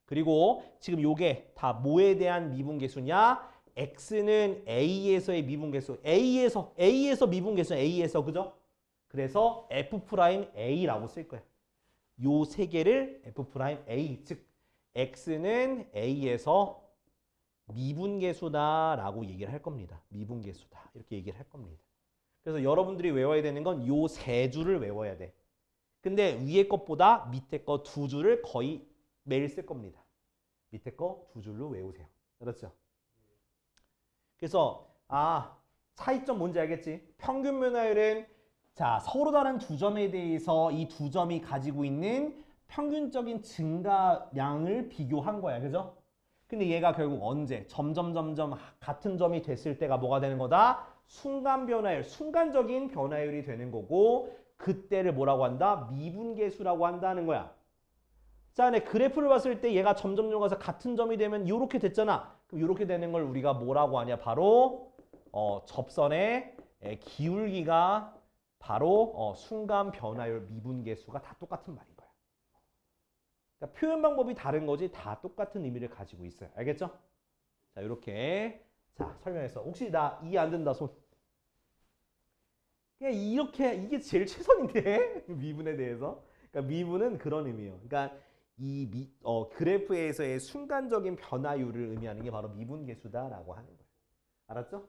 그리고 지금 요게 다 뭐에 대한 미분 계수냐? x는 a에서의 미분 계수. a에서 미분 계수. a에서 그죠? 그래서 f'a라고 쓸 거야. 요 세 개를 f'a 즉 x는 a에서 미분계수다라고 얘기를 할 겁니다. 미분계수다 이렇게 얘기를 할 겁니다. 그래서 여러분들이 외워야 되는 건 요 세 줄을 외워야 돼. 근데 위에 것보다 밑에 거 두 줄을 거의 매일 쓸 겁니다. 밑에 거 두 줄로 외우세요. 알았죠? 그래서 차이점 뭔지 알겠지? 평균 변화율은 자 서로 다른 두 점에 대해서 이 두 점이 가지고 있는 평균적인 증가량을 비교한 거야. 그죠? 근데 얘가 결국 언제 점점 같은 점이 됐을 때가 뭐가 되는 거다? 순간 변화율, 순간적인 변화율이 되는 거고 그때를 뭐라고 한다? 미분계수라고 한다는 거야. 자, 네, 그래프를 봤을 때 얘가 점점 가서 같은 점이 되면 이렇게 됐잖아. 그럼 이렇게 되는 걸 우리가 뭐라고 하냐? 바로 접선의 기울기가 바로 순간 변화율 미분계수가 다 똑같은 말인 거야. 그러니까 표현 방법이 다른 거지 다 똑같은 의미를 가지고 있어요. 알겠죠? 자, 이렇게 자 설명했어. 혹시 나 이해 안 된다 손. 그냥 이렇게 이게 제일 최선인데 미분에 대해서. 그러니까 미분은 그런 의미예요. 그러니까 이 그래프에서의 순간적인 변화율을 의미하는 게 바로 미분계수다라고 하는 거예요. 알았죠?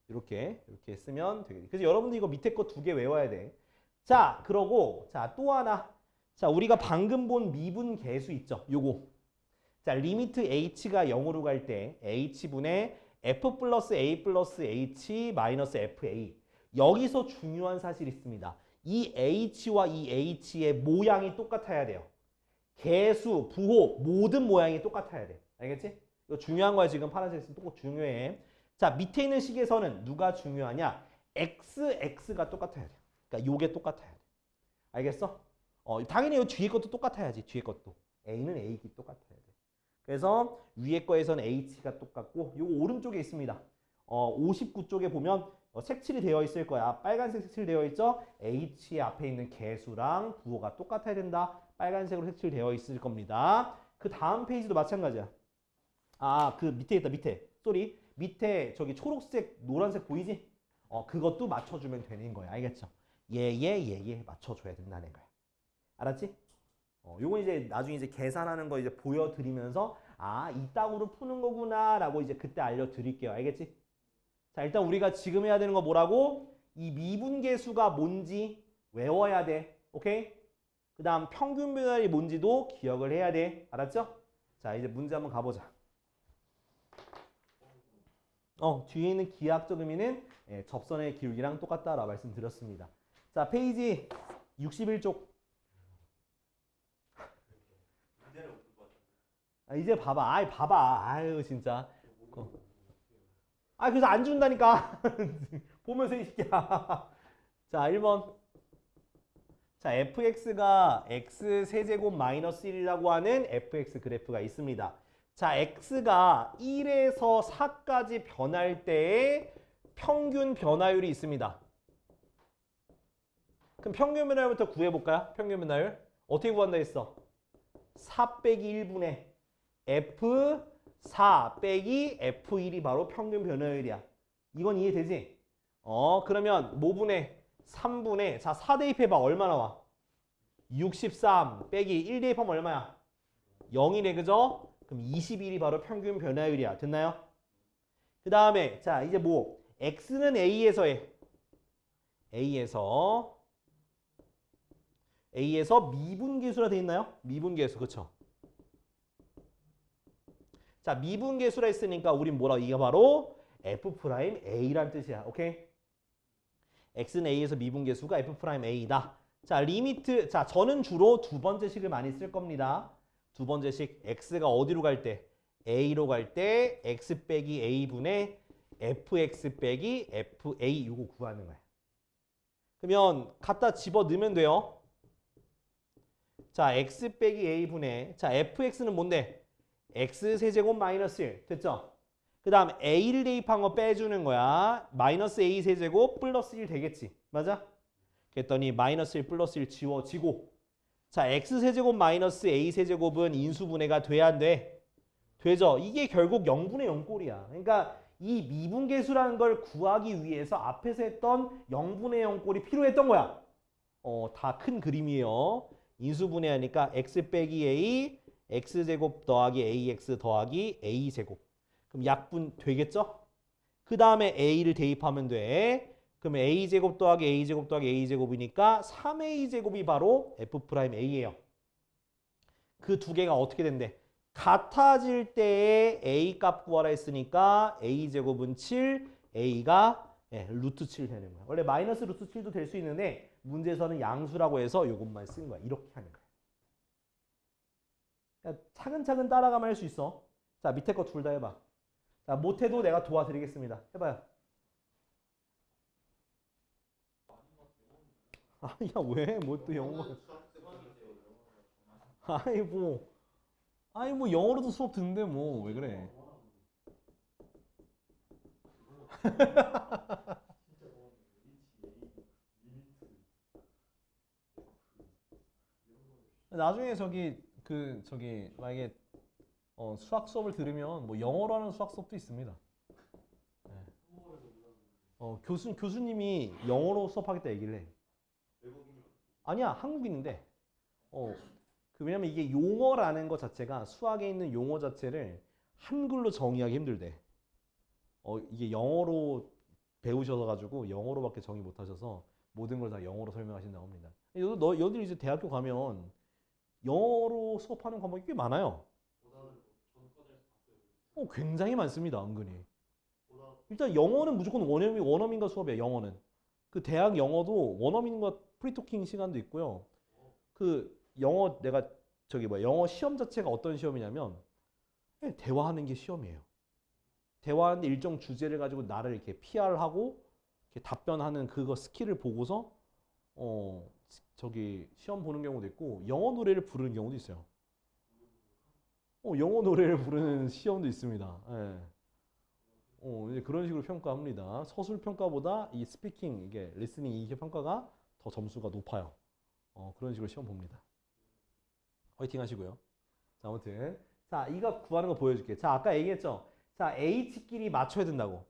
이렇게 쓰면 되겠지. 그래서 여러분들 이거 밑에 거 두 개 외워야 돼. 자, 그러고 자 또 하나. 자, 우리가 방금 본 미분계수 있죠? 요거. 자, 리미트 h가 0으로 갈 때 h분의 f 플러스 a 플러스 h 마이너스 fa. 여기서 중요한 사실이 있습니다. 이 h와 이 h의 모양이 똑같아야 돼요. 계수, 부호 모든 모양이 똑같아야 돼. 알겠지? 이거 중요한 거야. 지금 파란색 있으면 또 중요해. 자, 밑에 있는 식에서는 누가 중요하냐? x가 똑같아야 돼. 그러니까 요게 똑같아야 돼. 알겠어? 당연히 이 뒤에 것도 똑같아야지. 뒤에 것도. A는 A기 똑같아야 돼. 그래서 위에 거에서는 H가 똑같고 요거 오른쪽에 있습니다. 59쪽에 보면 색칠이 되어 있을 거야. 빨간색 색칠 되어 있죠? H 앞에 있는 계수랑 부호가 똑같아야 된다. 빨간색으로 색칠되어 있을 겁니다. 그 다음 페이지도 마찬가지야. 그 밑에 있다. 밑에. 쏘리. 밑에 저기 초록색, 노란색 보이지? 그것도 맞춰주면 되는 거야. 알겠죠? 얘 맞춰줘야 된다는 거야. 알았지? 요건 이제 나중에 이제 계산하는 거 이제 보여드리면서 이따구로 푸는 거구나 라고 이제 그때 알려드릴게요. 알겠지? 자, 일단 우리가 지금 해야 되는 거 뭐라고? 이 미분계수가 뭔지 외워야 돼. 오케이? 그 다음 평균 변화율이 뭔지도 기억을 해야 돼. 알았죠? 자, 이제 문제 한번 가보자. 뒤에 있는 기하학적 의미는 접선의 기울기랑 똑같다라고 말씀드렸습니다. 자, 페이지 61쪽. 이제 봐봐. 봐봐. 아유, 진짜. 그래서 안 준다니까. 보면서 이 새끼야. 자, 1번. 자, fx가 x 세제곱 마이너스 1이라고 하는 fx 그래프가 있습니다. 자, x가 1에서 4까지 변할 때의 평균 변화율이 있습니다. 그럼 평균 변화율부터 구해볼까요? 평균 변화율. 어떻게 구한다 했어? 4 빼기 1분의 F4 빼기 F1이 바로 평균 변화율이야. 이건 이해되지? 그러면 뭐분의 3분의 자 4 대입해봐. 얼마 나와? 63 빼기 1 대입하면 얼마야? 0이네, 그죠? 그럼 21이 바로 평균 변화율이야. 됐나요? 그 다음에 자 이제 뭐 x는 a에서 해. A에서 미분계수라 돼 있나요? 미분계수, 그쵸? 자, 미분계수라 했으니까 우린 뭐라? 이게 바로 F'A란 뜻이야. 오케이? X는 A에서 미분계수가 F'A다. 자, 리미트. 자, 저는 주로 두 번째 식을 많이 쓸 겁니다. 두 번째 식. X가 어디로 갈 때? A로 갈 때 X 빼기 A분의 FX 빼기 FA 이거 구하는 거야. 그러면 갖다 집어 넣으면 돼요. 자, x 빼기 a분의 자, fx는 뭔데? x 세제곱 마이너스 1 됐죠? 그 다음 a를 대입한 거 빼주는 거야. 마이너스 a 세제곱 플러스 1 되겠지. 맞아? 그랬더니 마이너스 1 플러스 1 지워지고 자, x 세제곱 마이너스 a 세제곱은 인수분해가 돼야 안 돼? 되죠? 이게 결국 0분의 0 꼴이야. 그러니까 이 미분계수라는 걸 구하기 위해서 앞에서 했던 0분의 0 꼴이 필요했던 거야. 다 큰 그림이에요. 인수분해하니까 x 빼기 a, x제곱 더하기 ax 더하기 a제곱. 그럼 약분 되겠죠? 그 다음에 a를 대입하면 돼. 그럼 a제곱 더하기 a제곱 더하기 a제곱이니까 3a제곱이 바로 f'a예요. 그 두 개가 어떻게 된대? 같아질 때에 a 값 구하라 했으니까 a제곱은 7, a가 루트 7 되는 거야. 원래 마이너스 루트 7도 될 수 있는데 문제에서는 양수라고 해서 이것만 쓴 거야. 이렇게 하는 거야. 그러니까 차근차근 따라가면 할 수 있어. 자, 밑에 거 둘 다 해봐. 자, 못해도 내가 도와드리겠습니다. 해봐요. 아야 왜? 뭐 또 영어? 아니 뭐 영어로도 수업 듣는데 뭐 왜 그래? 나중에 저기 만약에 수학 수업을 들으면 뭐 영어로 하는 수학 수업도 있습니다. 네. 교수님이 영어로 수업하겠다 얘기를 해. 아니야, 한국인인데. 왜냐면 이게 용어라는 것 자체가 수학에 있는 용어 자체를 한글로 정의하기 힘들대. 이게 영어로 배우셔서 가지고 영어로밖에 정의 못 하셔서 모든 걸 다 영어로 설명하신다고 합니다. 여들 이제 대학교 가면 영어로 수업하는 과목이 꽤 많아요. 굉장히 많습니다, 은근히. 일단 영어는 무조건 원어민과 수업이에요, 영어는. 그 대학 영어도 원어민과 프리토킹 시간도 있고요. 그 영어 내가 영어 시험 자체가 어떤 시험이냐면 대화하는 게 시험이에요. 대화하는데 일정 주제를 가지고 나를 이렇게 PR을 하고 이렇게 답변하는 그거 스킬을 보고서 시험 보는 경우도 있고 영어 노래를 부르는 경우도 있어요. 영어 노래를 부르는 시험도 있습니다. 이제 그런 식으로 평가합니다. 서술 평가보다 이 스피킹, 이게 리스닝 이게 평가가 더 점수가 높아요. 그런 식으로 시험 봅니다. 화이팅 하시고요. 자, 아무튼 자, 이거 구하는 거 보여줄게. 자, 아까 얘기했죠. 자, H끼리 맞춰야 된다고.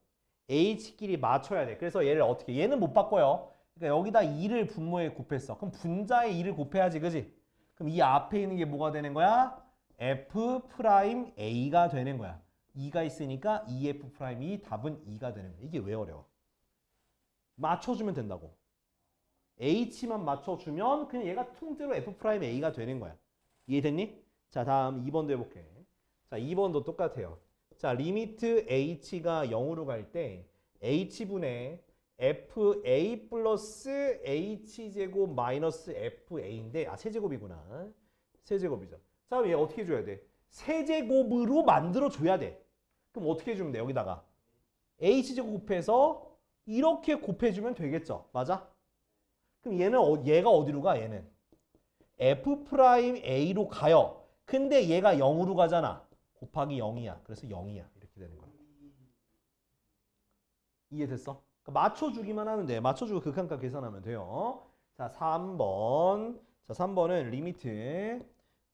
H끼리 맞춰야 돼. 그래서 얘를 어떻게? 얘는 못 바꿔요. 그러니까 여기다 2를 분모에 곱했어. 그럼 분자에 2를 곱해야지, 그지? 그럼 이 앞에 있는 게 뭐가 되는 거야? F'A가 되는 거야. 2가 있으니까 2F'E 답은 2가 되는 거야. 이게 왜 어려워? 맞춰주면 된다고. H만 맞춰주면 그냥 얘가 통째로 F'A가 되는 거야. 이해됐니? 자, 다음 2번도 해볼게. 자, 2번도 똑같아요. 자, 리미트 h가 0으로 갈 때 h분의 fa 플러스 h제곱 마이너스 fa인데 세제곱이구나. 세제곱이죠. 자, 그럼 얘 어떻게 줘야 돼? 세제곱으로 만들어줘야 돼. 그럼 어떻게 해주면 돼? 여기다가 h제곱 곱해서 이렇게 곱해주면 되겠죠. 맞아? 그럼 얘가 어디로 가? 얘는 F'A로 가요. 근데 얘가 0으로 가잖아. 곱하기 0이야. 그래서 0이야. 이렇게 되는 거야. 이해됐어? 그러니까 맞춰주기만 하면 돼. 맞춰주고 극한값 계산하면 돼요. 자, 3번. 자, 3번은 리미트.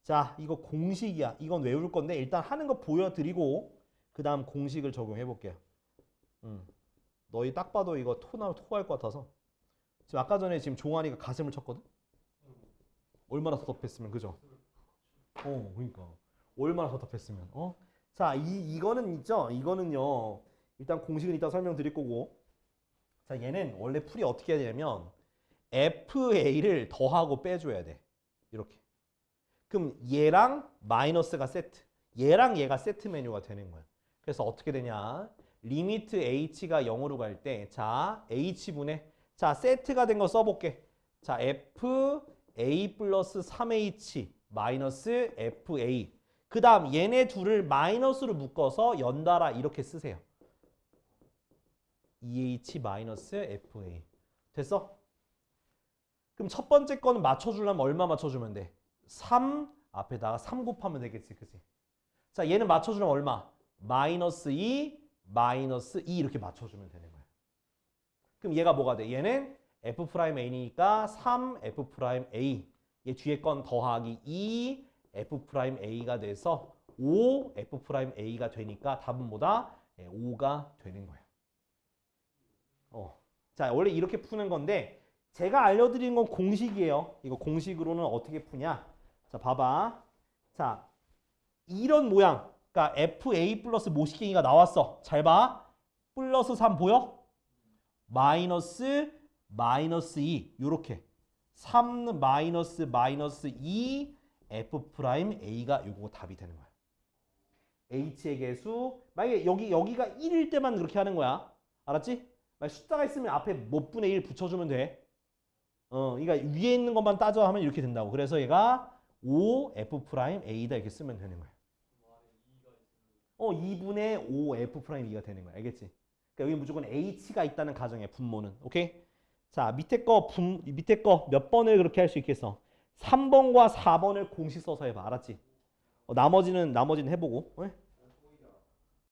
자, 이거 공식이야. 이건 외울 건데 일단 하는 거 보여드리고 그 다음 공식을 적용해 볼게요. 너희 딱 봐도 이거 토할 것 같아서. 지금 아까 전에 지금 종환이가 가슴을 쳤거든? 얼마나 답답했으면 그죠? 그러니까 얼마나 답답했으면 자, 이거는 있죠? 이거는요. 일단 공식은 이따 설명드릴 거고. 자, 얘는 원래 풀이 어떻게 해야 되냐면 FA를 더하고 빼줘야 돼. 이렇게. 그럼 얘랑 마이너스가 세트. 얘랑 얘가 세트 메뉴가 되는 거야. 그래서 어떻게 되냐? 리미트 h가 0으로 갈 때 자, h분의 자, 세트가 된 거 써볼게. 자, fa 플러스 3h 마이너스 fa. 그 다음 얘네 둘을 마이너스로 묶어서 연달아 이렇게 쓰세요. 2h 마이너스 fa. 됐어? 그럼 첫 번째 거는 맞춰주려면 얼마 맞춰주면 돼? 3 앞에다가 3 곱하면 되겠지. 그치? 자, 얘는 맞춰주려면 얼마? 마이너스 2, 마이너스 2 이렇게 맞춰주면 되는 거야. 그럼 얘가 뭐가 돼? 얘는 f'a니까 3f'a. 얘 뒤에 건 더하기 2f'a가 돼서 5f'a가 되니까 답은 뭐다? 5가 되는 거야. 자, 원래 이렇게 푸는 건데 제가 알려드리는 건 공식이에요. 이거 공식으로는 어떻게 푸냐? 자, 봐봐. 자, 이런 모양. 그러니까 fa 플러스 모식행위가 나왔어. 잘 봐. 플러스 3 보여? 마이너스 2 요렇게 3 마이너스 2 f'a가 요거 답이 되는 거야. h의 개수 만약에 여기가 1일 때만 그렇게 하는 거야. 알았지? 만약 숫자가 있으면 앞에 몇 분의 1 붙여주면 돼. 그러니까 위에 있는 것만 따져 하면 이렇게 된다고. 그래서 얘가 5f'a다 이렇게 쓰면 되는 거야. 2분의 5f'a가 되는 거야. 알겠지? 그러니까 여기 무조건 h가 있다는 가정이야. 분모는. 오케이? 자, 밑에 거 몇 번을 그렇게 할 수 있겠어? 3번과 4번을 공식 써서 해봐. 알았지? 나머지는 해보고.